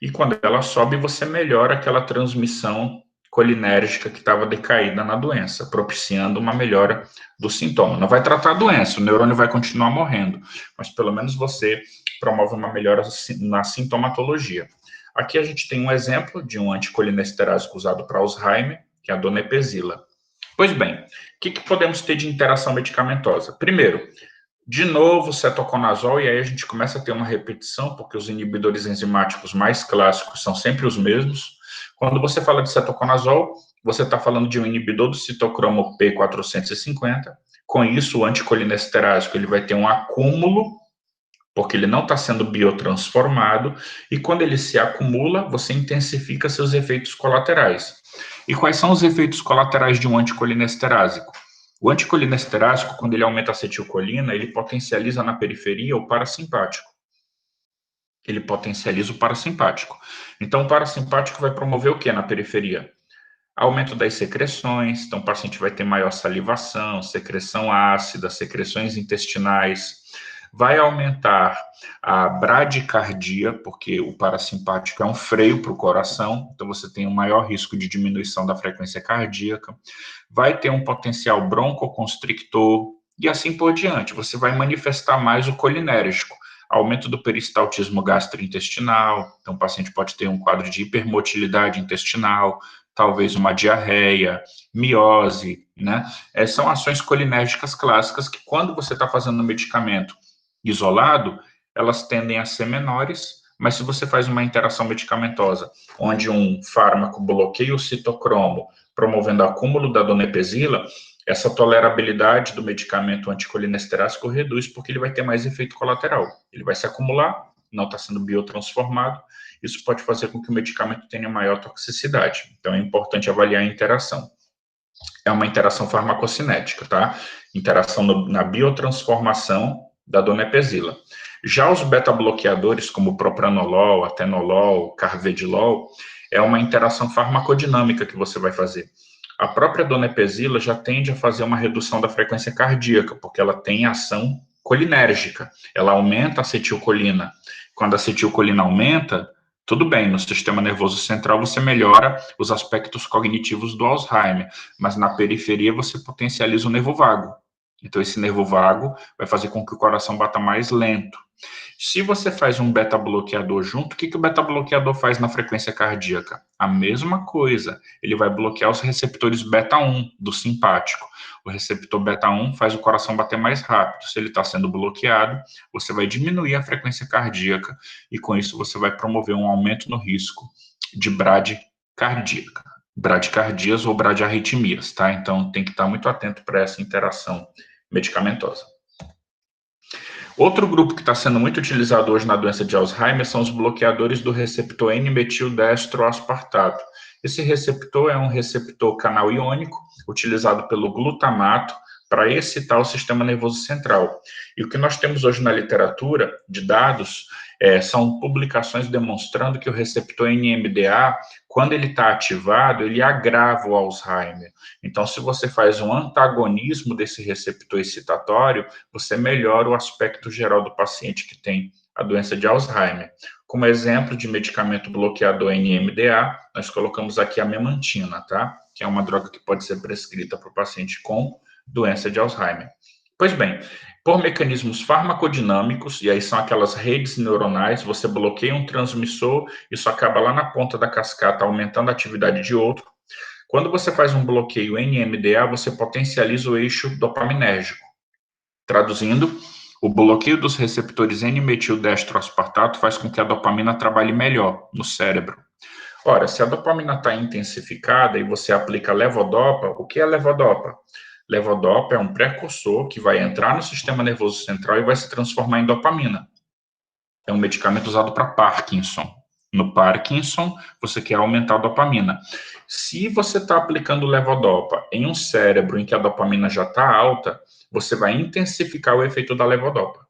E quando ela sobe, você melhora aquela transmissão colinérgica que estava decaída na doença, propiciando uma melhora do sintoma. Não vai tratar a doença, o neurônio vai continuar morrendo, mas pelo menos você promove uma melhora na sintomatologia. Aqui a gente tem um exemplo de um anticolinesterase usado para Alzheimer, que é a donepezila. Pois bem, o que podemos ter de interação medicamentosa? Primeiro, de novo, cetoconazol, e aí a gente começa a ter uma repetição, porque os inibidores enzimáticos mais clássicos são sempre os mesmos. Quando você fala de cetoconazol, você está falando de um inibidor do citocromo P450. Com isso, o anticolinesterase ele vai ter um acúmulo, porque ele não está sendo biotransformado, e quando ele se acumula, você intensifica seus efeitos colaterais. E quais são os efeitos colaterais de um anticolineesterásico? O anticolineesterásico, quando ele aumenta a acetilcolina, ele potencializa na periferia o parasimpático. Ele potencializa o parasimpático. Então, o parasimpático vai promover o que na periferia? Aumento das secreções, então o paciente vai ter maior salivação, secreção ácida, secreções intestinais. Vai aumentar a bradicardia, porque o parasimpático é um freio para o coração, então você tem um maior risco de diminuição da frequência cardíaca. Vai ter um potencial broncoconstrictor e assim por diante. Você vai manifestar mais o colinérgico. Aumento do peristaltismo gastrointestinal, então o paciente pode ter um quadro de hipermotilidade intestinal, talvez uma diarreia, miose, né? São ações colinérgicas clássicas que, quando você está fazendo um medicamento isolado, elas tendem a ser menores, mas se você faz uma interação medicamentosa, onde um fármaco bloqueia o citocromo, promovendo o acúmulo da donepezila, essa tolerabilidade do medicamento anticolineesterásico reduz, porque ele vai ter mais efeito colateral. Ele vai se acumular, não está sendo biotransformado, isso pode fazer com que o medicamento tenha maior toxicidade. Então, é importante avaliar a interação. É uma interação farmacocinética, tá? Interação na biotransformação da donepezila. Já os beta-bloqueadores, como o propranolol, atenolol, carvedilol, é uma interação farmacodinâmica que você vai fazer. A própria donepezila já tende a fazer uma redução da frequência cardíaca, porque ela tem ação colinérgica, ela aumenta a acetilcolina. Quando a acetilcolina aumenta, tudo bem, no sistema nervoso central você melhora os aspectos cognitivos do Alzheimer, mas na periferia você potencializa o nervo vago. Então, esse nervo vago vai fazer com que o coração bata mais lento. Se você faz um beta-bloqueador junto, o que o beta-bloqueador faz na frequência cardíaca? A mesma coisa, ele vai bloquear os receptores beta-1 do simpático. O receptor beta-1 faz o coração bater mais rápido. Se ele está sendo bloqueado, você vai diminuir a frequência cardíaca e com isso você vai promover um aumento no risco de bradicardias ou bradiarritmias, tá? Então tem que estar muito atento para essa interação medicamentosa. Outro grupo que está sendo muito utilizado hoje na doença de Alzheimer são os bloqueadores do receptor N-metildestrospartato. Esse receptor é um receptor canal iônico, utilizado pelo glutamato para excitar o sistema nervoso central. E o que nós temos hoje na literatura de dados são publicações demonstrando que o receptor NMDA, quando ele está ativado, ele agrava o Alzheimer. Então, se você faz um antagonismo desse receptor excitatório, você melhora o aspecto geral do paciente que tem a doença de Alzheimer. Como exemplo de medicamento bloqueador NMDA, nós colocamos aqui a memantina, tá? Que é uma droga que pode ser prescrita para o paciente com doença de Alzheimer. Pois bem, por mecanismos farmacodinâmicos, e aí são aquelas redes neuronais, você bloqueia um transmissor, isso acaba lá na ponta da cascata, aumentando a atividade de outro. Quando você faz um bloqueio NMDA, você potencializa o eixo dopaminérgico. Traduzindo, o bloqueio dos receptores N-metildestrospartato faz com que a dopamina trabalhe melhor no cérebro. Ora, se a dopamina está intensificada e você aplica levodopa, o que é levodopa? Levodopa é um precursor que vai entrar no sistema nervoso central e vai se transformar em dopamina. É um medicamento usado para Parkinson. No Parkinson, você quer aumentar a dopamina. Se você está aplicando levodopa em um cérebro em que a dopamina já está alta, você vai intensificar o efeito da levodopa.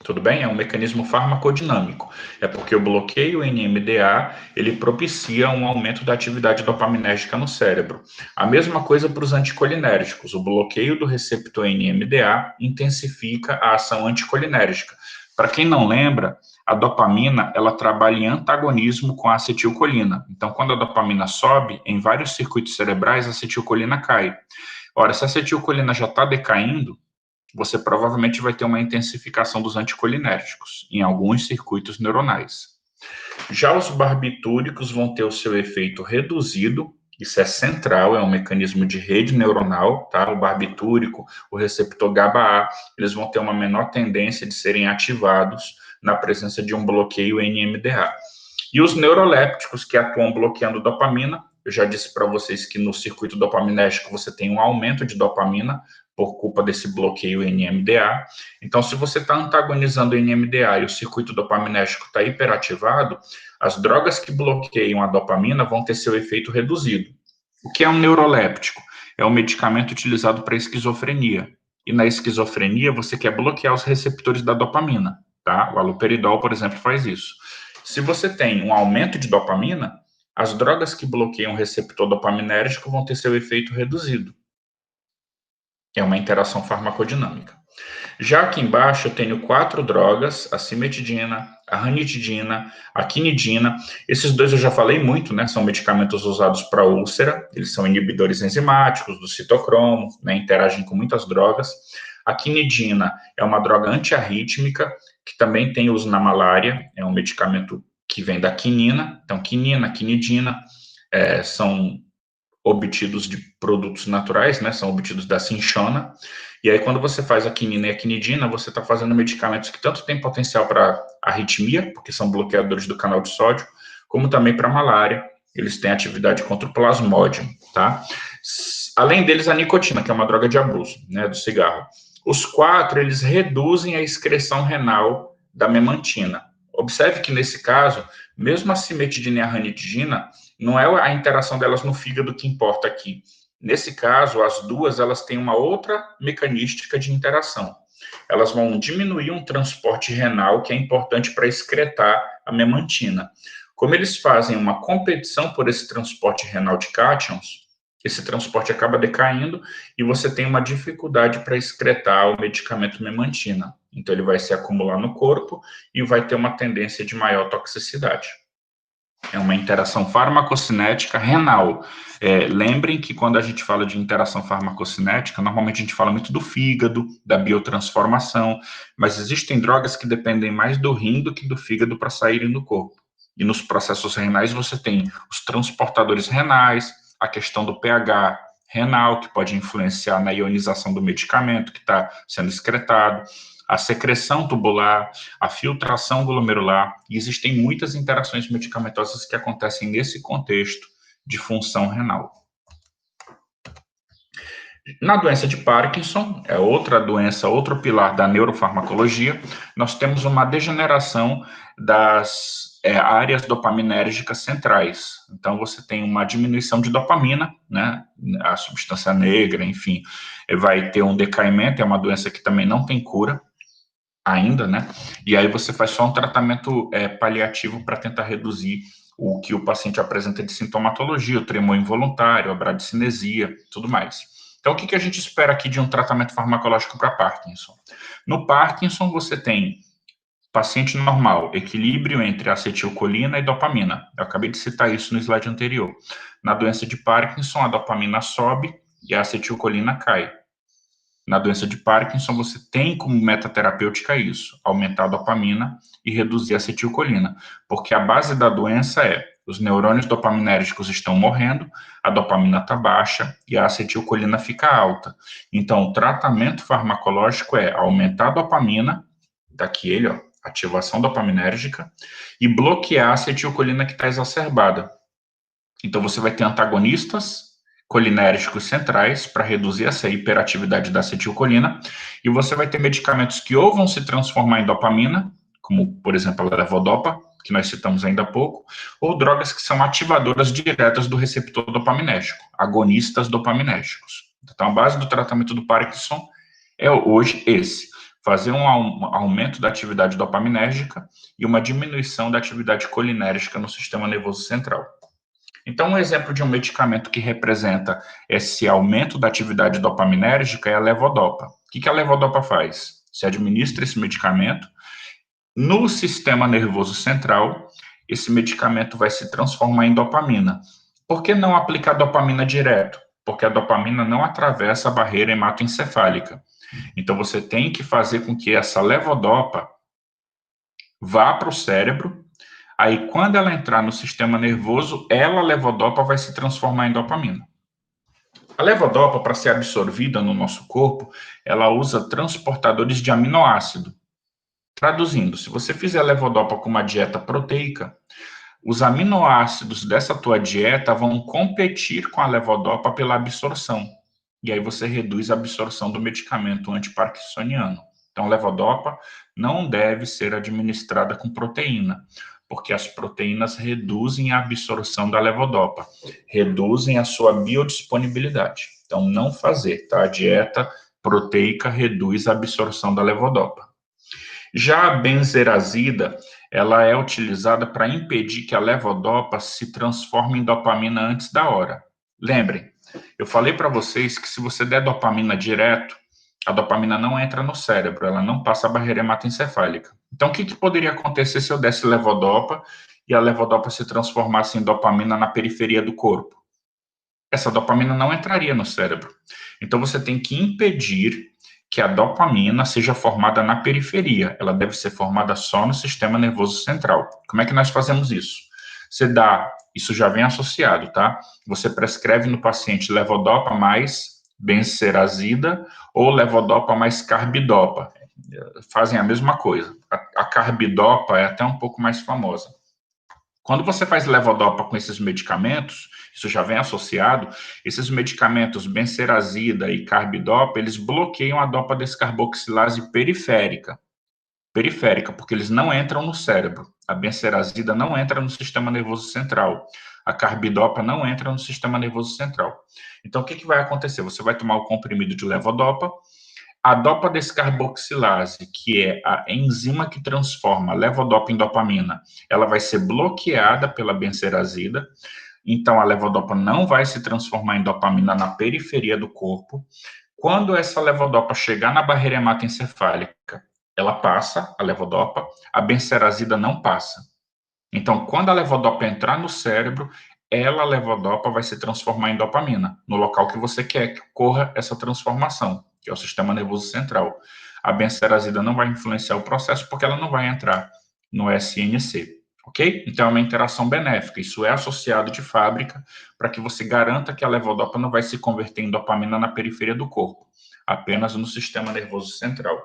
Tudo bem? É um mecanismo farmacodinâmico. É porque o bloqueio NMDA, ele propicia um aumento da atividade dopaminérgica no cérebro. A mesma coisa para os anticolinérgicos. O bloqueio do receptor NMDA intensifica a ação anticolinérgica. Para quem não lembra, a dopamina, ela trabalha em antagonismo com a acetilcolina. Então, quando a dopamina sobe, em vários circuitos cerebrais, a acetilcolina cai. Ora, se a acetilcolina já está decaindo, você provavelmente vai ter uma intensificação dos anticolinérgicos em alguns circuitos neuronais. Já os barbitúricos vão ter o seu efeito reduzido, isso é central, é um mecanismo de rede neuronal, tá? O barbitúrico, o receptor GABA-A, eles vão ter uma menor tendência de serem ativados na presença de um bloqueio NMDA. E os neurolépticos que atuam bloqueando dopamina, eu já disse para vocês que no circuito dopaminérgico você tem um aumento de dopamina por culpa desse bloqueio NMDA. Então, se você está antagonizando o NMDA e o circuito dopaminérgico está hiperativado, as drogas que bloqueiam a dopamina vão ter seu efeito reduzido. O que é um neuroléptico? É um medicamento utilizado para esquizofrenia. E na esquizofrenia, você quer bloquear os receptores da dopamina, tá? O haloperidol, por exemplo, faz isso. Se você tem um aumento de dopamina, as drogas que bloqueiam o receptor dopaminérgico vão ter seu efeito reduzido. É uma interação farmacodinâmica. Já aqui embaixo eu tenho 4 drogas, a cimetidina, a ranitidina, a quinidina. Esses dois eu já falei muito, né? São medicamentos usados para úlcera, eles são inibidores enzimáticos do citocromo, né? Interagem com muitas drogas. A quinidina é uma droga antiarrítmica, que também tem uso na malária, é um medicamento que vem da quinina. Então, quinina, quinidina são obtidos de produtos naturais, né, são obtidos da cinchona, e aí quando você faz a quinina e a quinidina, você está fazendo medicamentos que tanto têm potencial para arritmia, porque são bloqueadores do canal de sódio, como também para malária, eles têm atividade contra o plasmódio, tá? Além deles, a nicotina, que é uma droga de abuso, né, do cigarro. Os 4, eles reduzem a excreção renal da memantina. Observe que nesse caso, mesmo a cimetidina e a ranitidina, não é a interação delas no fígado que importa aqui. Nesse caso, as duas elas têm uma outra mecanística de interação. Elas vão diminuir um transporte renal que é importante para excretar a memantina. Como eles fazem uma competição por esse transporte renal de cátions, esse transporte acaba decaindo e você tem uma dificuldade para excretar o medicamento memantina. Então, ele vai se acumular no corpo e vai ter uma tendência de maior toxicidade. É uma interação farmacocinética renal. Lembrem que quando a gente fala de interação farmacocinética, normalmente a gente fala muito do fígado, da biotransformação, mas existem drogas que dependem mais do rim do que do fígado para saírem do corpo. E nos processos renais você tem os transportadores renais, a questão do pH renal, que pode influenciar na ionização do medicamento que está sendo excretado, a secreção tubular, a filtração glomerular, e existem muitas interações medicamentosas que acontecem nesse contexto de função renal. Na doença de Parkinson, é outra doença, outro pilar da neurofarmacologia, nós temos uma degeneração das áreas dopaminérgicas centrais. Então, você tem uma diminuição de dopamina, né, a substância negra, enfim, vai ter um decaimento, é uma doença que também não tem cura, ainda, né? E aí você faz só um tratamento paliativo para tentar reduzir o que o paciente apresenta de sintomatologia, o tremor involuntário, a bradicinesia, tudo mais. Então, o que a gente espera aqui de um tratamento farmacológico para Parkinson? No Parkinson, você tem paciente normal, equilíbrio entre acetilcolina e dopamina. Eu acabei de citar isso no slide anterior. Na doença de Parkinson, a dopamina sobe e a acetilcolina cai. Na doença de Parkinson, você tem como meta terapêutica isso, aumentar a dopamina e reduzir a acetilcolina, porque a base da doença é os neurônios dopaminérgicos estão morrendo, a dopamina está baixa e a acetilcolina fica alta. Então, o tratamento farmacológico é aumentar a dopamina, daqui ele, ó, ativação dopaminérgica, e bloquear a acetilcolina que está exacerbada. Então, você vai ter antagonistas colinérgicos centrais para reduzir essa hiperatividade da acetilcolina, e você vai ter medicamentos que ou vão se transformar em dopamina, como, por exemplo, a levodopa, que nós citamos ainda há pouco, ou drogas que são ativadoras diretas do receptor dopaminérgico, agonistas dopaminérgicos. Então, a base do tratamento do Parkinson é hoje esse, fazer um aumento da atividade dopaminérgica e uma diminuição da atividade colinérgica no sistema nervoso central. Então, um exemplo de um medicamento que representa esse aumento da atividade dopaminérgica é a levodopa. O que a levodopa faz? Se administra esse medicamento no sistema nervoso central, esse medicamento vai se transformar em dopamina. Por que não aplicar dopamina direto? Porque a dopamina não atravessa a barreira hematoencefálica. Então, você tem que fazer com que essa levodopa vá para o cérebro. Aí, quando ela entrar no sistema nervoso, a levodopa vai se transformar em dopamina. A levodopa, para ser absorvida no nosso corpo, ela usa transportadores de aminoácido. Traduzindo, se você fizer a levodopa com uma dieta proteica, os aminoácidos dessa tua dieta vão competir com a levodopa pela absorção. E aí você reduz a absorção do medicamento antiparkinsoniano. Então, a levodopa não deve ser administrada com proteína, porque as proteínas reduzem a absorção da levodopa, reduzem a sua biodisponibilidade. Então, não fazer, tá? A dieta proteica reduz a absorção da levodopa. Já a benzerazida, ela é utilizada para impedir que a levodopa se transforme em dopamina antes da hora. Lembrem, eu falei para vocês que se você der dopamina direto, a dopamina não entra no cérebro, ela não passa a barreira hematoencefálica. Então, o que poderia acontecer se eu desse levodopa e a levodopa se transformasse em dopamina na periferia do corpo? Essa dopamina não entraria no cérebro. Então, você tem que impedir que a dopamina seja formada na periferia. Ela deve ser formada só no sistema nervoso central. Como é que nós fazemos isso? Você dá, isso já vem associado, tá? Você prescreve no paciente levodopa mais benzerazida ou levodopa mais carbidopa. Fazem a mesma coisa. A carbidopa é até um pouco mais famosa. Quando você faz levodopa com esses medicamentos, isso já vem associado, esses medicamentos benzerazida e carbidopa, eles bloqueiam a dopa descarboxilase periférica. Periférica, porque eles não entram no cérebro. A benzerazida não entra no sistema nervoso central. A carbidopa não entra no sistema nervoso central. Então, o que vai acontecer? Você vai tomar o comprimido de levodopa, a dopa descarboxilase, que é a enzima que transforma a levodopa em dopamina, ela vai ser bloqueada pela benzerazida, então a levodopa não vai se transformar em dopamina na periferia do corpo. Quando essa levodopa chegar na barreira hematoencefálica, ela passa, a levodopa, a benzerazida não passa. Então, quando a levodopa entrar no cérebro, a levodopa vai se transformar em dopamina, no local que você quer que ocorra essa transformação, que é o sistema nervoso central. A benserazida não vai influenciar o processo porque ela não vai entrar no SNC, ok? Então, é uma interação benéfica. Isso é associado de fábrica para que você garanta que a levodopa não vai se converter em dopamina na periferia do corpo, apenas no sistema nervoso central.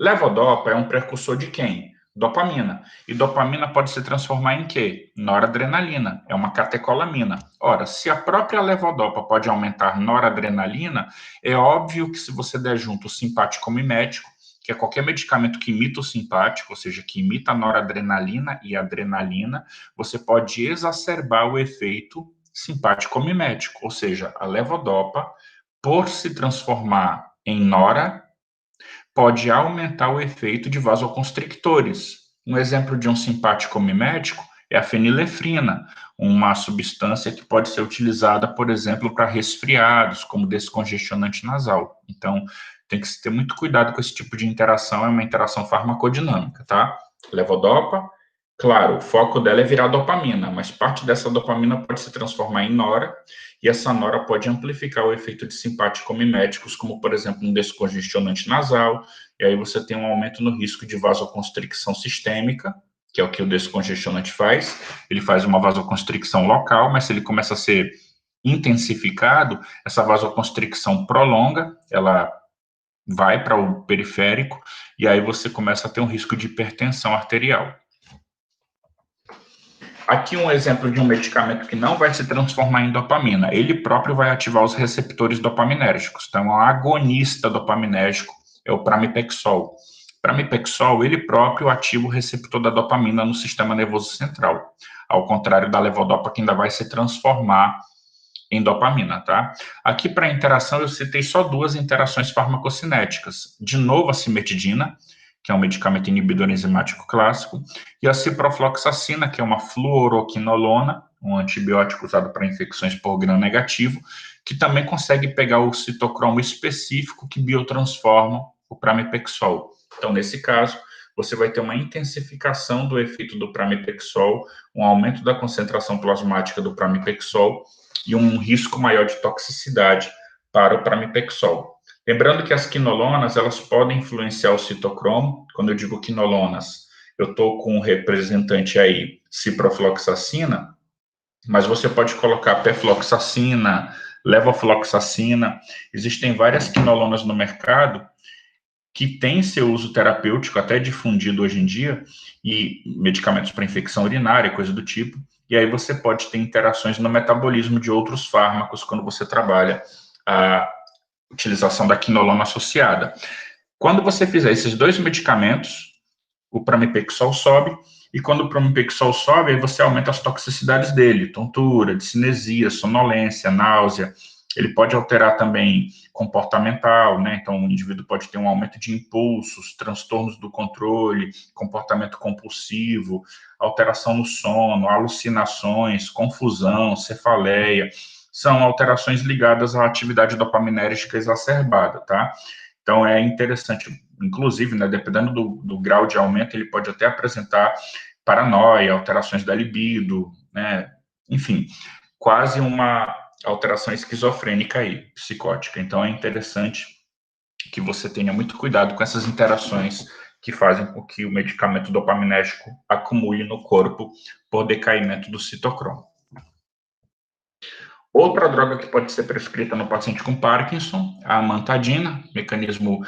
Levodopa é um precursor de quem? Dopamina. E dopamina pode se transformar em quê? Noradrenalina. É uma catecolamina. Ora, se a própria levodopa pode aumentar noradrenalina, é óbvio que se você der junto o simpático mimético, que é qualquer medicamento que imita o simpático, ou seja, que imita a noradrenalina e a adrenalina, você pode exacerbar o efeito simpático mimético, ou seja, a levodopa, por se transformar em nora, pode aumentar o efeito de vasoconstrictores. Um exemplo de um simpático mimético é a fenilefrina, uma substância que pode ser utilizada, por exemplo, para resfriados, como descongestionante nasal. Então, tem que ter muito cuidado com esse tipo de interação, é uma interação farmacodinâmica, tá? Levodopa, claro, o foco dela é virar dopamina, mas parte dessa dopamina pode se transformar em nora, e essa nora pode amplificar o efeito de simpático-miméticos, como, por exemplo, um descongestionante nasal, e aí você tem um aumento no risco de vasoconstricção sistêmica, que é o que o descongestionante faz. Ele faz uma vasoconstricção local, mas se ele começa a ser intensificado, essa vasoconstricção prolonga, ela vai para o periférico, e aí você começa a ter um risco de hipertensão arterial. Aqui um exemplo de um medicamento que não vai se transformar em dopamina. Ele próprio vai ativar os receptores dopaminérgicos. Então, é um agonista dopaminérgico, é o pramipexol. Pramipexol, ele próprio ativa o receptor da dopamina no sistema nervoso central, ao contrário da levodopa, que ainda vai se transformar em dopamina, tá? Aqui para interação eu citei só 2 interações farmacocinéticas. De novo a cimetidina, que é um medicamento inibidor enzimático clássico, e a ciprofloxacina, que é uma fluoroquinolona, um antibiótico usado para infecções por gram negativo, que também consegue pegar o citocromo específico que biotransforma o pramipexol. Então, nesse caso, você vai ter uma intensificação do efeito do pramipexol, um aumento da concentração plasmática do pramipexol e um risco maior de toxicidade para o pramipexol. Lembrando que as quinolonas, elas podem influenciar o citocromo. Quando eu digo quinolonas, eu estou com um representante aí, ciprofloxacina, mas você pode colocar pefloxacina, levofloxacina. Existem várias quinolonas no mercado que têm seu uso terapêutico, até difundido hoje em dia, e medicamentos para infecção urinária, coisa do tipo. E aí você pode ter interações no metabolismo de outros fármacos quando você trabalha a utilização da quinolona associada. Quando você fizer esses 2 medicamentos, o pramipexol sobe, e quando o pramipexol sobe, aí você aumenta as toxicidades dele, tontura, discinesia, sonolência, náusea. Ele pode alterar também comportamental, né? Então, o indivíduo pode ter um aumento de impulsos, transtornos do controle, comportamento compulsivo, alteração no sono, alucinações, confusão, cefaleia. São alterações ligadas à atividade dopaminérgica exacerbada, tá? Então, é interessante, inclusive, né, dependendo do grau de aumento, ele pode até apresentar paranoia, alterações da libido, né, enfim, quase uma alteração esquizofrênica aí, psicótica. Então, é interessante que você tenha muito cuidado com essas interações que fazem com que o medicamento dopaminérgico acumule no corpo por decaimento do citocromo. Outra droga que pode ser prescrita no paciente com Parkinson, a amantadina, mecanismo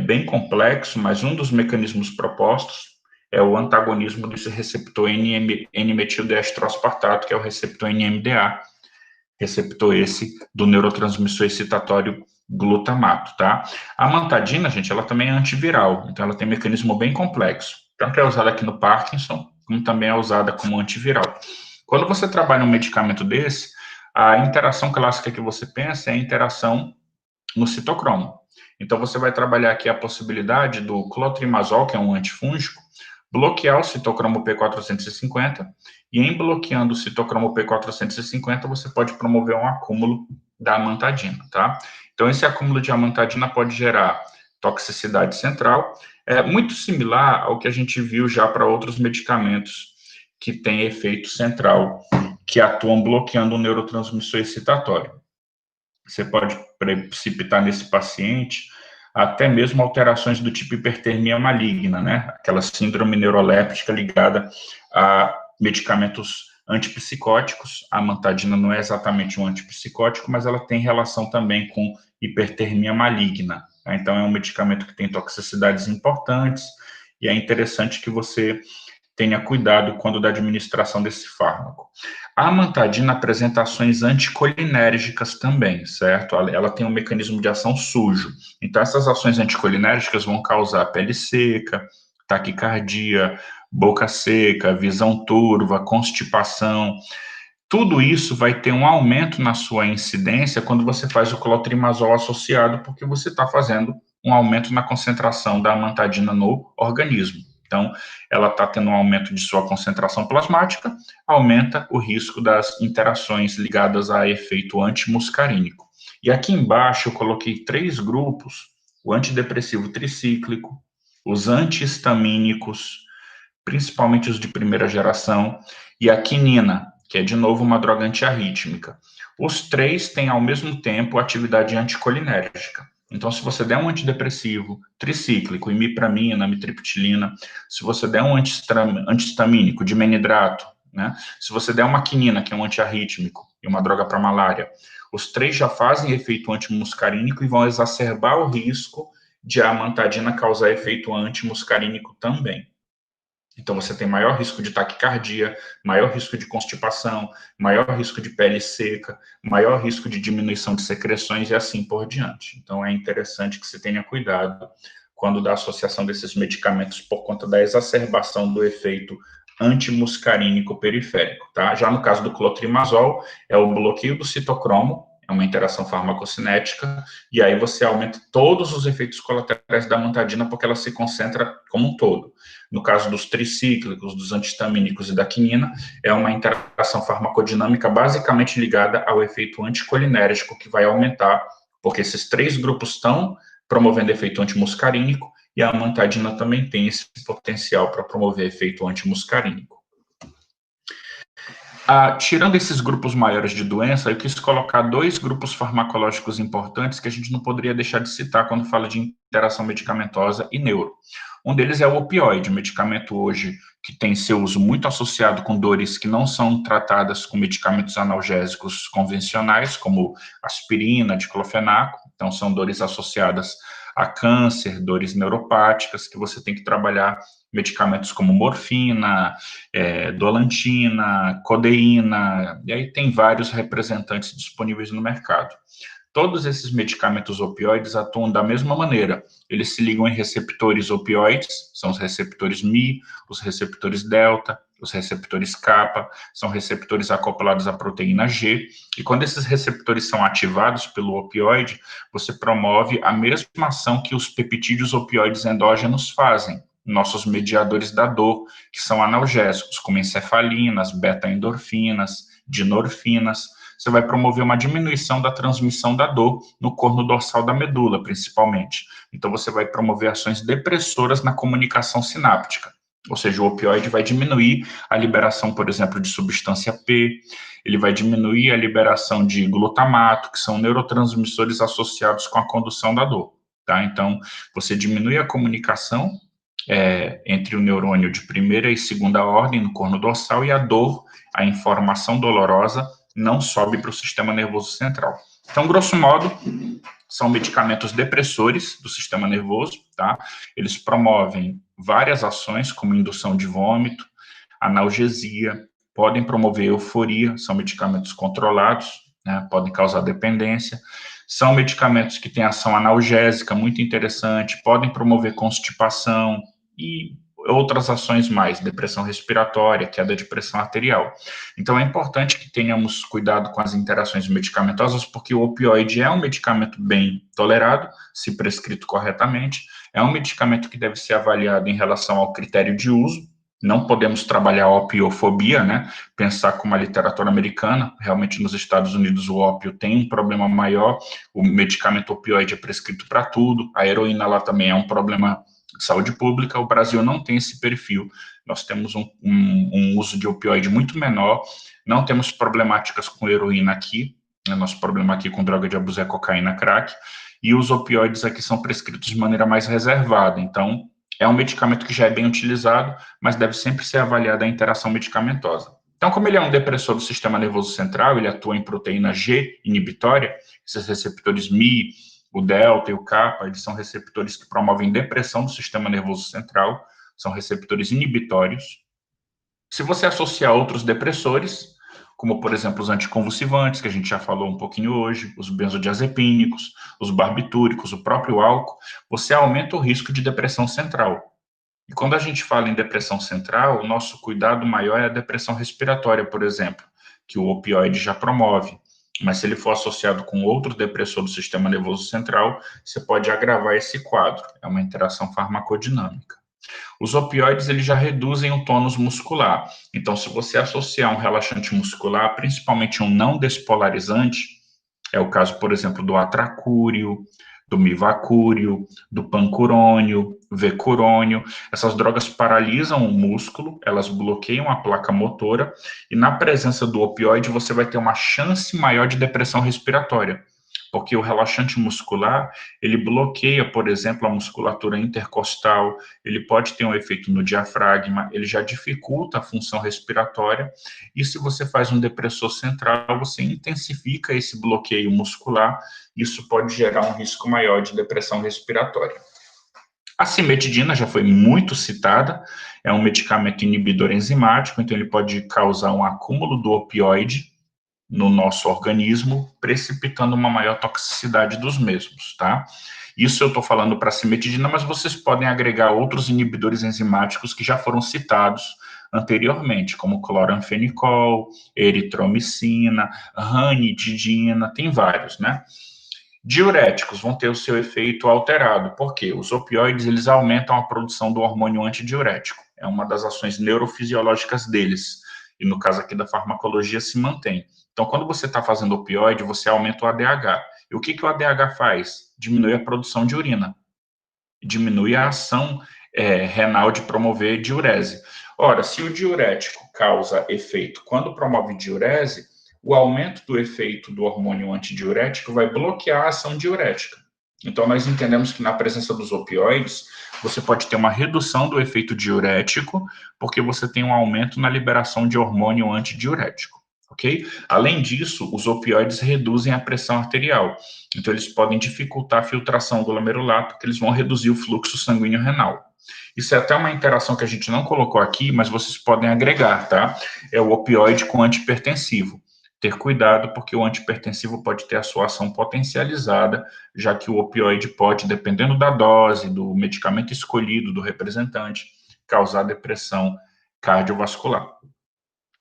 bem complexo, mas um dos mecanismos propostos é o antagonismo desse receptor N-metildeestroaspartato, que é o receptor NMDA, receptor esse do neurotransmissor excitatório glutamato, tá? A amantadina, gente, ela também é antiviral, então ela tem um mecanismo bem complexo. Tanto é usada aqui no Parkinson, como também é usada como antiviral. Quando você trabalha um medicamento desse, a interação clássica que você pensa é a interação no citocromo. Então, você vai trabalhar aqui a possibilidade do clotrimazol, que é um antifúngico, bloquear o citocromo P450, e em bloqueando o citocromo P450, você pode promover um acúmulo da amantadina, tá? Então, esse acúmulo de amantadina pode gerar toxicidade central, muito similar ao que a gente viu já para outros medicamentos que têm efeito central, que atuam bloqueando o neurotransmissor excitatório. Você pode precipitar nesse paciente até mesmo alterações do tipo hipertermia maligna, né? Aquela síndrome neuroléptica ligada a medicamentos antipsicóticos. A amantadina não é exatamente um antipsicótico, mas ela tem relação também com hipertermia maligna. Então, é um medicamento que tem toxicidades importantes e é interessante que você tenha cuidado quando da administração desse fármaco. A amantadina apresenta ações anticolinérgicas também, certo? Ela tem um mecanismo de ação sujo. Então, essas ações anticolinérgicas vão causar pele seca, taquicardia, boca seca, visão turva, constipação. Tudo isso vai ter um aumento na sua incidência quando você faz o clotrimazol associado, porque você está fazendo um aumento na concentração da amantadina no organismo. Então, ela está tendo um aumento de sua concentração plasmática, aumenta o risco das interações ligadas a efeito antimuscarínico. E aqui embaixo eu coloquei 3 grupos: o antidepressivo tricíclico, os antihistamínicos, principalmente os de primeira geração, e a quinina, que é de novo uma droga antiarrítmica. Os 3 têm ao mesmo tempo atividade anticolinérgica. Então, se você der um antidepressivo tricíclico, imipramina, amitriptilina, se você der um antihistamínico, dimenidrato, né? Se você der uma quinina, que é um antiarrítmico, e uma droga para malária, os 3 já fazem efeito antimuscarínico e vão exacerbar o risco de a amantadina causar efeito antimuscarínico também. Então, você tem maior risco de taquicardia, maior risco de constipação, maior risco de pele seca, maior risco de diminuição de secreções e assim por diante. Então, é interessante que você tenha cuidado quando da associação desses medicamentos por conta da exacerbação do efeito antimuscarínico periférico, tá? Já no caso do clotrimazol, é o bloqueio do citocromo, é uma interação farmacocinética, e aí você aumenta todos os efeitos colaterais da amantadina porque ela se concentra como um todo. No caso dos tricíclicos, dos antihistamínicos e da quinina, é uma interação farmacodinâmica basicamente ligada ao efeito anticolinérgico, que vai aumentar, porque esses 3 grupos estão promovendo efeito antimuscarínico, e a amantadina também tem esse potencial para promover efeito antimuscarínico. Tirando esses grupos maiores de doença, eu quis colocar 2 grupos farmacológicos importantes que a gente não poderia deixar de citar quando fala de interação medicamentosa e neuro. Um deles é o opioide, medicamento hoje que tem seu uso muito associado com dores que não são tratadas com medicamentos analgésicos convencionais, como aspirina, diclofenaco. Então, são dores associadas a câncer, dores neuropáticas, que você tem que trabalhar medicamentos como morfina, dolantina, codeína, e aí tem vários representantes disponíveis no mercado. Todos esses medicamentos opioides atuam da mesma maneira. Eles se ligam em receptores opioides, são os receptores Mi, os receptores delta, os receptores kappa, são receptores acoplados à proteína G, e quando esses receptores são ativados pelo opioide, você promove a mesma ação que os peptídeos opioides endógenos fazem, nossos mediadores da dor, que são analgésicos, como encefalinas, beta-endorfinas, dinorfinas. Você vai promover uma diminuição da transmissão da dor no corno dorsal da medula, principalmente. Então, você vai promover ações depressoras na comunicação sináptica. Ou seja, o opioide vai diminuir a liberação, por exemplo, de substância P, ele vai diminuir a liberação de glutamato, que são neurotransmissores associados com a condução da dor. Tá? Então, você diminui a comunicação entre o neurônio de primeira e segunda ordem no corno dorsal e a dor, a informação dolorosa, não sobe para o sistema nervoso central. Então, grosso modo, são medicamentos depressores do sistema nervoso, tá? Eles promovem várias ações, como indução de vômito, analgesia, podem promover euforia, são medicamentos controlados, né? Podem causar dependência. São medicamentos que têm ação analgésica muito interessante, podem promover constipação e outras ações mais, depressão respiratória, queda de pressão arterial. Então, é importante que tenhamos cuidado com as interações medicamentosas, porque o opioide é um medicamento bem tolerado, se prescrito corretamente, é um medicamento que deve ser avaliado em relação ao critério de uso. Não podemos trabalhar a opiofobia, né? Pensar como a literatura americana, realmente nos Estados Unidos o ópio tem um problema maior, o medicamento opioide é prescrito para tudo, a heroína lá também é um problema saúde pública, o Brasil não tem esse perfil. Nós temos um uso de opioide muito menor, não temos problemáticas com heroína aqui, né? Nosso problema aqui com droga de abuso é cocaína, crack, e os opioides aqui são prescritos de maneira mais reservada. Então, é um medicamento que já é bem utilizado, mas deve sempre ser avaliada a interação medicamentosa. Então, como ele é um depressor do sistema nervoso central, ele atua em proteína G inibitória, esses receptores Mi, o delta e o kappa, eles são receptores que promovem depressão do sistema nervoso central, são receptores inibitórios. Se você associar outros depressores, como, por exemplo, os anticonvulsivantes, que a gente já falou um pouquinho hoje, os benzodiazepínicos, os barbitúricos, o próprio álcool, você aumenta o risco de depressão central. E quando a gente fala em depressão central, o nosso cuidado maior é a depressão respiratória, por exemplo, que o opioide já promove. Mas se ele for associado com outro depressor do sistema nervoso central, você pode agravar esse quadro. É uma interação farmacodinâmica. Os opioides, eles já reduzem o tônus muscular. Então, se você associar um relaxante muscular, principalmente um não despolarizante, é o caso, por exemplo, do atracúrio, do mivacúrio, do pancurônio, vecurônio. Essas drogas paralisam o músculo, elas bloqueiam a placa motora, e na presença do opioide você vai ter uma chance maior de depressão respiratória, porque o relaxante muscular, ele bloqueia, por exemplo, a musculatura intercostal, ele pode ter um efeito no diafragma, ele já dificulta a função respiratória, e se você faz um depressor central, você intensifica esse bloqueio muscular, isso pode gerar um risco maior de depressão respiratória. A cimetidina já foi muito citada, é um medicamento inibidor enzimático, então ele pode causar um acúmulo do opioide no nosso organismo, precipitando uma maior toxicidade dos mesmos, tá? Isso eu estou falando para a cimetidina, mas vocês podem agregar outros inibidores enzimáticos que já foram citados anteriormente, como cloranfenicol, eritromicina, ranitidina, tem vários, né? Diuréticos vão ter o seu efeito alterado, porque os opioides, eles aumentam a produção do hormônio antidiurético, é uma das ações neurofisiológicas deles, e no caso aqui da farmacologia se mantém. Então, quando você está fazendo opioide, você aumenta o ADH. E o que o ADH faz? Diminui a produção de urina, diminui a ação renal de promover diurese. Ora, se o diurético causa efeito quando promove diurese, o aumento do efeito do hormônio antidiurético vai bloquear a ação diurética. Então, nós entendemos que na presença dos opioides, você pode ter uma redução do efeito diurético, porque você tem um aumento na liberação de hormônio antidiurético, ok? Além disso, os opioides reduzem a pressão arterial. Então, eles podem dificultar a filtração glomerular, porque eles vão reduzir o fluxo sanguíneo renal. Isso é até uma interação que a gente não colocou aqui, mas vocês podem agregar, tá? É o opioide com antipertensivo. Ter cuidado, porque o antipertensivo pode ter a sua ação potencializada, já que o opioide pode, dependendo da dose, do medicamento escolhido, do representante, causar depressão cardiovascular.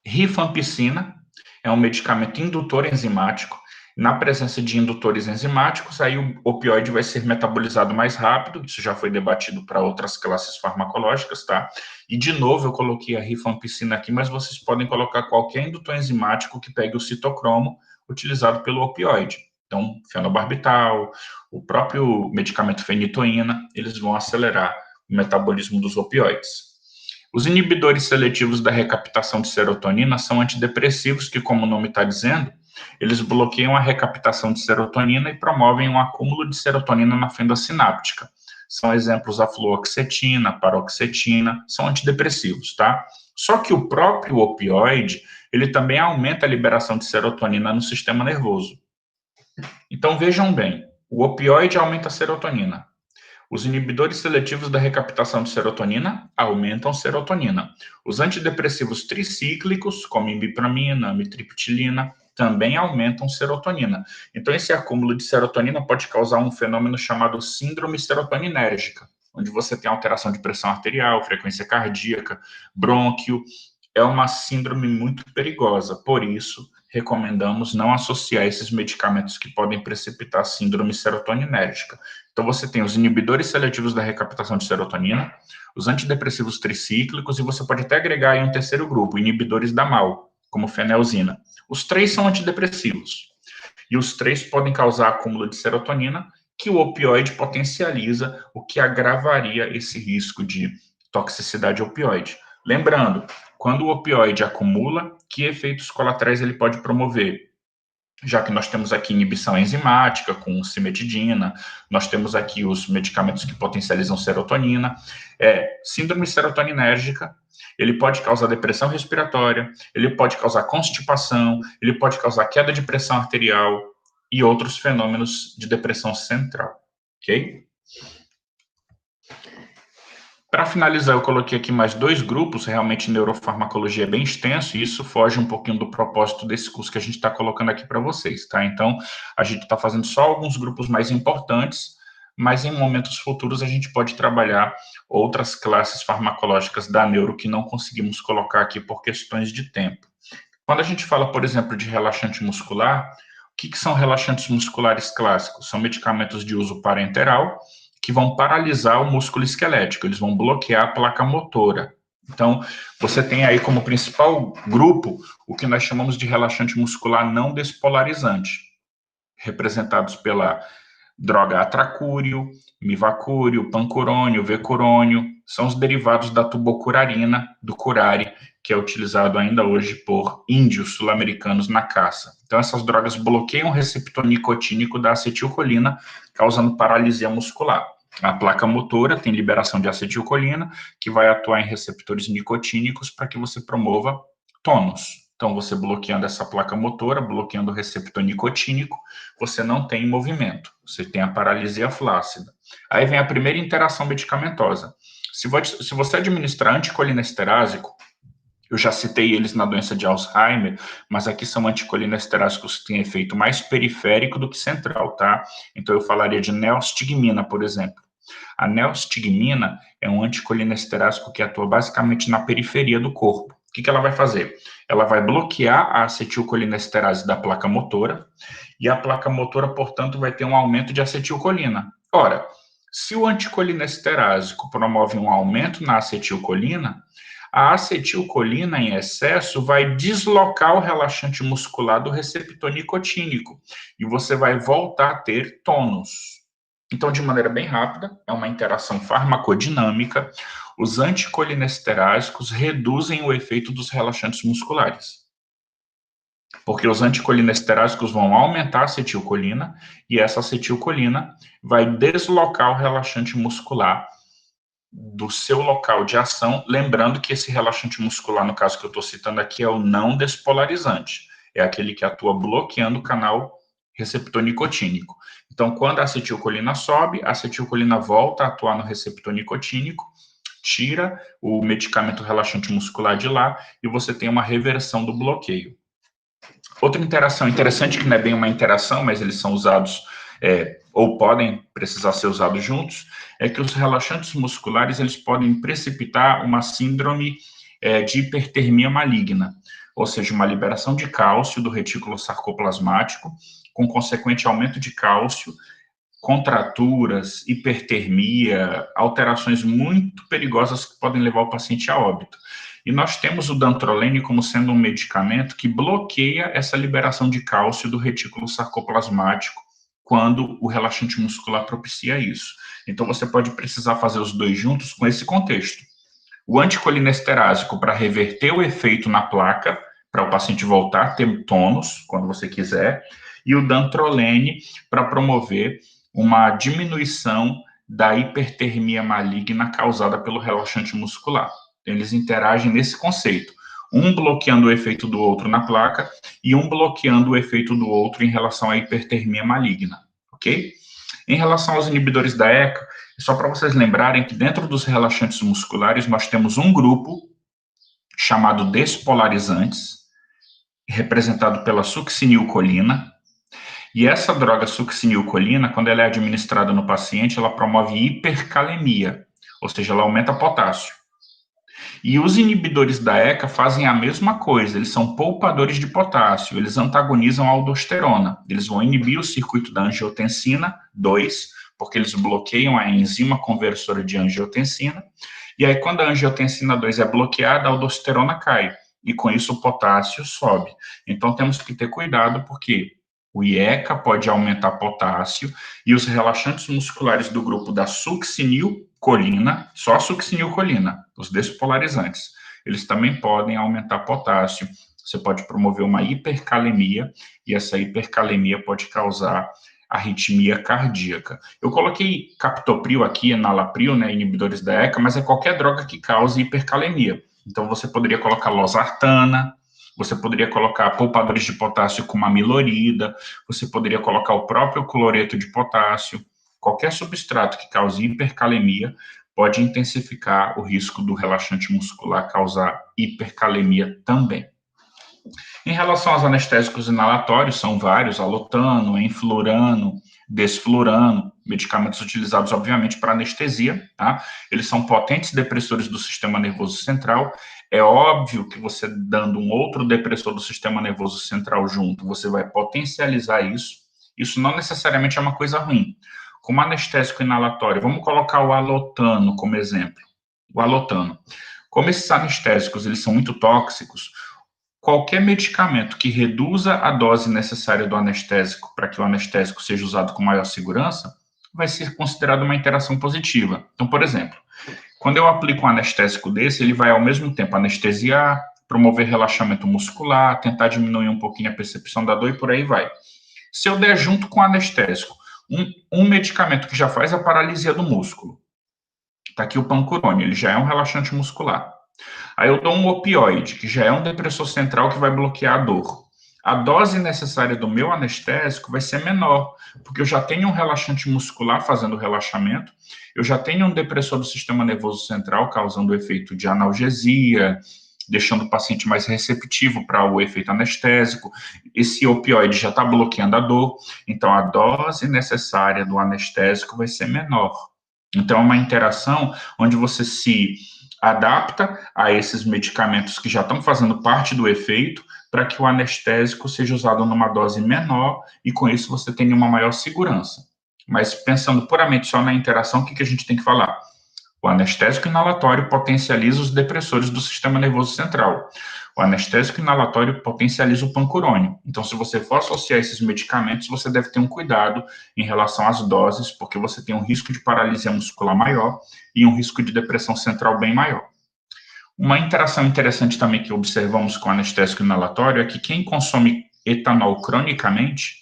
Rifampicina é um medicamento indutor enzimático. Na presença de indutores enzimáticos, aí o opioide vai ser metabolizado mais rápido, isso já foi debatido para outras classes farmacológicas, tá? E, de novo, eu coloquei a rifampicina aqui, mas vocês podem colocar qualquer indutor enzimático que pegue o citocromo utilizado pelo opioide. Então, fenobarbital, o próprio medicamento fenitoína, eles vão acelerar o metabolismo dos opioides. Os inibidores seletivos da recaptação de serotonina são antidepressivos que, como o nome está dizendo, eles bloqueiam a recaptação de serotonina e promovem um acúmulo de serotonina na fenda sináptica. São exemplos a fluoxetina, paroxetina, são antidepressivos, tá? Só que o próprio opioide, ele também aumenta a liberação de serotonina no sistema nervoso. Então, vejam bem, o opioide aumenta a serotonina. Os inibidores seletivos da recaptação de serotonina aumentam serotonina. Os antidepressivos tricíclicos, como imipramina, amitriptilina, também aumentam serotonina. Então, esse acúmulo de serotonina pode causar um fenômeno chamado síndrome serotoninérgica, onde você tem alteração de pressão arterial, frequência cardíaca, brônquio. É uma síndrome muito perigosa, por isso, recomendamos não associar esses medicamentos que podem precipitar síndrome serotoninérgica. Então, você tem os inibidores seletivos da recaptação de serotonina, os antidepressivos tricíclicos, e você pode até agregar aí um terceiro grupo, inibidores da MAO, como fenelzina. Os três são antidepressivos. E os três podem causar acúmulo de serotonina que o opioide potencializa, o que agravaria esse risco de toxicidade opioide. Lembrando, quando o opioide acumula, que efeitos colaterais ele pode promover? Já que nós temos aqui inibição enzimática com cimetidina, nós temos aqui os medicamentos que potencializam serotonina, síndrome serotoninérgica, ele pode causar depressão respiratória, ele pode causar constipação, ele pode causar queda de pressão arterial e outros fenômenos de depressão central, ok? Para finalizar, eu coloquei aqui mais 2 grupos, realmente neurofarmacologia é bem extenso, e isso foge um pouquinho do propósito desse curso que a gente está colocando aqui para vocês, tá? Então, a gente está fazendo só alguns grupos mais importantes, mas em momentos futuros a gente pode trabalhar outras classes farmacológicas da neuro que não conseguimos colocar aqui por questões de tempo. Quando a gente fala, por exemplo, de relaxante muscular, o que são relaxantes musculares clássicos? São medicamentos de uso parenteral, que vão paralisar o músculo esquelético, eles vão bloquear a placa motora. Então, você tem aí como principal grupo o que nós chamamos de relaxante muscular não despolarizante, representados pela droga atracúrio, mivacúrio, pancurônio, vecurônio, são os derivados da tubocurarina, do curare, que é utilizado ainda hoje por índios sul-americanos na caça. Então, essas drogas bloqueiam o receptor nicotínico da acetilcolina, causando paralisia muscular. A placa motora tem liberação de acetilcolina, que vai atuar em receptores nicotínicos para que você promova tônus. Então, você bloqueando essa placa motora, bloqueando o receptor nicotínico, você não tem movimento, você tem a paralisia flácida. Aí vem a primeira interação medicamentosa. Se você administrar anticolinesterase, eu já citei eles na doença de Alzheimer, mas aqui são anticolinesterásicos que têm efeito mais periférico do que central, tá? Então, eu falaria de neostigmina, por exemplo. A neostigmina é um anticolinesterásico que atua basicamente na periferia do corpo. O que ela vai fazer? Ela vai bloquear a acetilcolinesterase da placa motora, e a placa motora, portanto, vai ter um aumento de acetilcolina. Ora, se o anticolinesterásico promove um aumento na acetilcolina, a acetilcolina em excesso vai deslocar o relaxante muscular do receptor nicotínico, e você vai voltar a ter tônus. Então, de maneira bem rápida, é uma interação farmacodinâmica, os anticolinesterásicos reduzem o efeito dos relaxantes musculares. Porque os anticolinesterásicos vão aumentar a acetilcolina, e essa acetilcolina vai deslocar o relaxante muscular do seu local de ação, lembrando que esse relaxante muscular, no caso que eu estou citando aqui, é o não despolarizante, é aquele que atua bloqueando o canal receptor nicotínico. Então, quando a acetilcolina sobe, a acetilcolina volta a atuar no receptor nicotínico, tira o medicamento relaxante muscular de lá, e você tem uma reversão do bloqueio. Outra interação interessante, que não é bem uma interação, mas eles são usados, ou podem precisar ser usados juntos, é que os relaxantes musculares, eles podem precipitar uma síndrome de hipertermia maligna, ou seja, uma liberação de cálcio do retículo sarcoplasmático, com consequente aumento de cálcio, contraturas, hipertermia, alterações muito perigosas que podem levar o paciente a óbito. E nós temos o dantrolene como sendo um medicamento que bloqueia essa liberação de cálcio do retículo sarcoplasmático quando o relaxante muscular propicia isso. Então, você pode precisar fazer os dois juntos com esse contexto. O anticolinesterase para reverter o efeito na placa, para o paciente voltar a ter tônus, quando você quiser, e o dantrolene para promover uma diminuição da hipertermia maligna causada pelo relaxante muscular. Eles interagem nesse conceito, um bloqueando o efeito do outro na placa e um bloqueando o efeito do outro em relação à hipertermia maligna, ok? Em relação aos inibidores da ECA, só para vocês lembrarem que dentro dos relaxantes musculares nós temos um grupo chamado despolarizantes, representado pela succinilcolina, e essa droga succinilcolina, quando ela é administrada no paciente, ela promove hipercalemia, ou seja, ela aumenta potássio. E os inibidores da ECA fazem a mesma coisa, eles são poupadores de potássio, eles antagonizam a aldosterona, eles vão inibir o circuito da angiotensina 2, porque eles bloqueiam a enzima conversora de angiotensina, e aí quando a angiotensina 2 é bloqueada, a aldosterona cai, e com isso o potássio sobe. Então temos que ter cuidado, porque O IECA pode aumentar potássio e os relaxantes musculares do grupo da succinilcolina, só a succinilcolina, os despolarizantes, eles também podem aumentar potássio. Você pode promover uma hipercalemia e essa hipercalemia pode causar arritmia cardíaca. Eu coloquei captopril aqui, enalapril, né, inibidores da ECA, mas é qualquer droga que cause hipercalemia. Então, você poderia colocar losartana, você poderia colocar poupadores de potássio como amilorida, você poderia colocar o próprio cloreto de potássio. Qualquer substrato que cause hipercalemia pode intensificar o risco do relaxante muscular causar hipercalemia também. Em relação aos anestésicos inalatórios, são vários: alotano, enflurano, desflurano, medicamentos utilizados, obviamente, para anestesia, tá? Eles são potentes depressores do sistema nervoso central. É óbvio que você dando um outro depressor do sistema nervoso central junto, você vai potencializar isso. Isso não necessariamente é uma coisa ruim. Como anestésico inalatório, vamos colocar o alotano como exemplo. O alotano. Como esses anestésicos, eles são muito tóxicos, qualquer medicamento que reduza a dose necessária do anestésico para que o anestésico seja usado com maior segurança, vai ser considerado uma interação positiva. Então, por exemplo, quando eu aplico um anestésico desse, ele vai ao mesmo tempo anestesiar, promover relaxamento muscular, tentar diminuir um pouquinho a percepção da dor e por aí vai. Se eu der junto com o anestésico um medicamento que já faz a paralisia do músculo, está aqui o pancurônio, ele já é um relaxante muscular. Aí eu dou um opioide, que já é um depressor central que vai bloquear a dor. A dose necessária do meu anestésico vai ser menor, porque eu já tenho um relaxante muscular fazendo relaxamento, eu já tenho um depressor do sistema nervoso central causando o efeito de analgesia, deixando o paciente mais receptivo para o efeito anestésico. Esse opioide já está bloqueando a dor, então a dose necessária do anestésico vai ser menor. Então é uma interação onde você se adapta a esses medicamentos que já estão fazendo parte do efeito para que o anestésico seja usado numa dose menor e com isso você tenha uma maior segurança. Mas pensando puramente só na interação, o que a gente tem que falar? O anestésico inalatório potencializa os depressores do sistema nervoso central. O anestésico inalatório potencializa o pancurônio. Então, se você for associar esses medicamentos, você deve ter um cuidado em relação às doses, porque você tem um risco de paralisia muscular maior e um risco de depressão central bem maior. Uma interação interessante também que observamos com o anestésico inalatório é que quem consome etanol cronicamente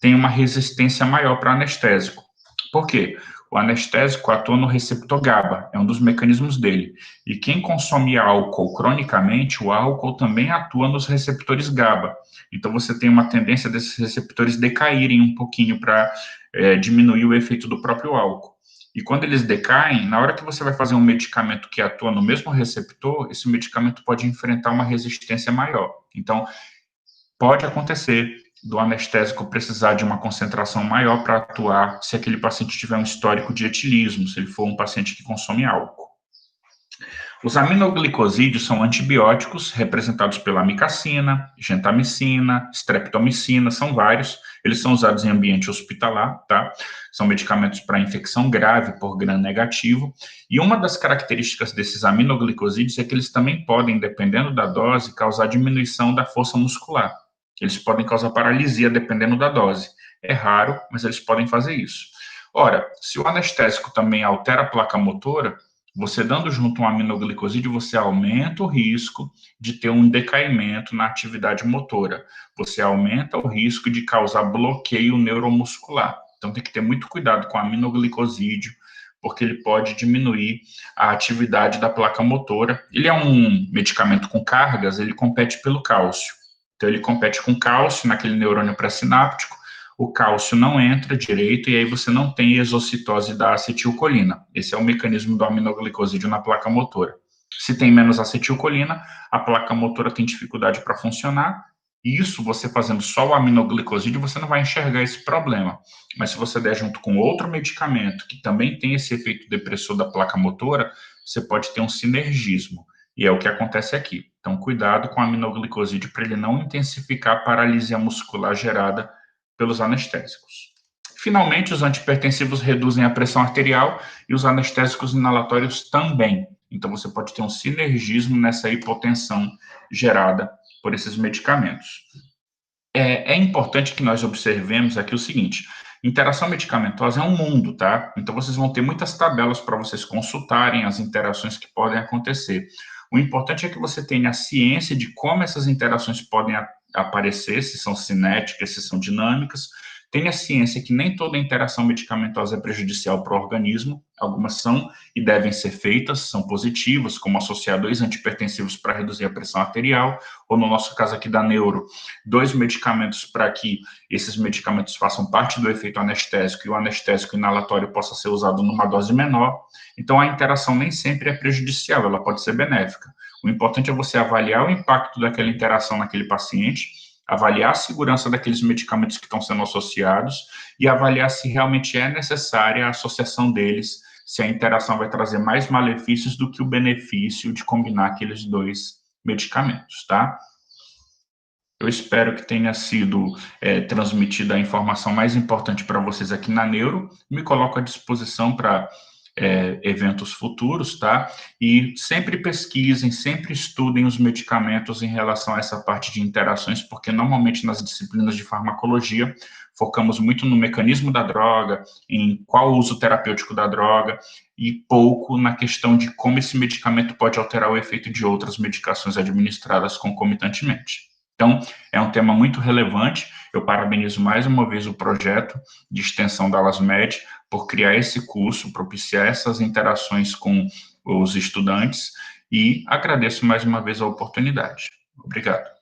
tem uma resistência maior para anestésico. Por quê? O anestésico atua no receptor GABA, é um dos mecanismos dele. E quem consome álcool cronicamente, o álcool também atua nos receptores GABA. Então você tem uma tendência desses receptores decaírem um pouquinho para diminuir o efeito do próprio álcool. E quando eles decaem, na hora que você vai fazer um medicamento que atua no mesmo receptor, esse medicamento pode enfrentar uma resistência maior. Então, pode acontecer do anestésico precisar de uma concentração maior para atuar se aquele paciente tiver um histórico de etilismo, se ele for um paciente que consome álcool. Os aminoglicosídeos são antibióticos representados pela amicacina, gentamicina, streptomicina, são vários. Eles são usados em ambiente hospitalar, tá? São medicamentos para infecção grave por gram negativo. E uma das características desses aminoglicosídeos é que eles também podem, dependendo da dose, causar diminuição da força muscular. Eles podem causar paralisia dependendo da dose. É raro, mas eles podem fazer isso. Ora, se o anestésico também altera a placa motora, você dando junto um aminoglicosídeo, você aumenta o risco de ter um decaimento na atividade motora. Você aumenta o risco de causar bloqueio neuromuscular. Então tem que ter muito cuidado com o aminoglicosídeo, porque ele pode diminuir a atividade da placa motora. Ele é um medicamento com cargas, ele compete pelo cálcio. Então ele compete com cálcio naquele neurônio pré-sináptico, o cálcio não entra direito e aí você não tem exocitose da acetilcolina. Esse é o mecanismo do aminoglicosídeo na placa motora. Se tem menos acetilcolina, a placa motora tem dificuldade para funcionar. E isso, você fazendo só o aminoglicosídeo, você não vai enxergar esse problema. Mas se você der junto com outro medicamento que também tem esse efeito depressor da placa motora, você pode ter um sinergismo. E é o que acontece aqui. Então, cuidado com o aminoglicosídeo para ele não intensificar a paralisia muscular gerada pelos anestésicos. Finalmente, os antipertensivos reduzem a pressão arterial e os anestésicos inalatórios também. Então, você pode ter um sinergismo nessa hipotensão gerada por esses medicamentos. É importante que nós observemos aqui o seguinte: interação medicamentosa é um mundo, tá? Então, vocês vão ter muitas tabelas para vocês consultarem as interações que podem acontecer. O importante é que você tenha a ciência de como essas interações podem aparecer, se são cinéticas, se são dinâmicas. Tenha ciência que nem toda interação medicamentosa é prejudicial para o organismo, algumas são e devem ser feitas, são positivas, como associar 2 antipertensivos para reduzir a pressão arterial, ou no nosso caso aqui da neuro, 2 medicamentos para que esses medicamentos façam parte do efeito anestésico e o anestésico inalatório possa ser usado numa dose menor. Então, a interação nem sempre é prejudicial, ela pode ser benéfica. O importante é você avaliar o impacto daquela interação naquele paciente, avaliar a segurança daqueles medicamentos que estão sendo associados e avaliar se realmente é necessária a associação deles, se a interação vai trazer mais malefícios do que o benefício de combinar aqueles 2 medicamentos, tá? Eu espero que tenha sido transmitida a informação mais importante para vocês aqui na Neuro. Me coloco à disposição para eventos futuros, tá? E sempre pesquisem, sempre estudem os medicamentos em relação a essa parte de interações, porque normalmente nas disciplinas de farmacologia focamos muito no mecanismo da droga, em qual o uso terapêutico da droga, e pouco na questão de como esse medicamento pode alterar o efeito de outras medicações administradas concomitantemente. Então, é um tema muito relevante. Eu parabenizo mais uma vez o projeto de extensão da LASMED por criar esse curso, propiciar essas interações com os estudantes e agradeço mais uma vez a oportunidade. Obrigado.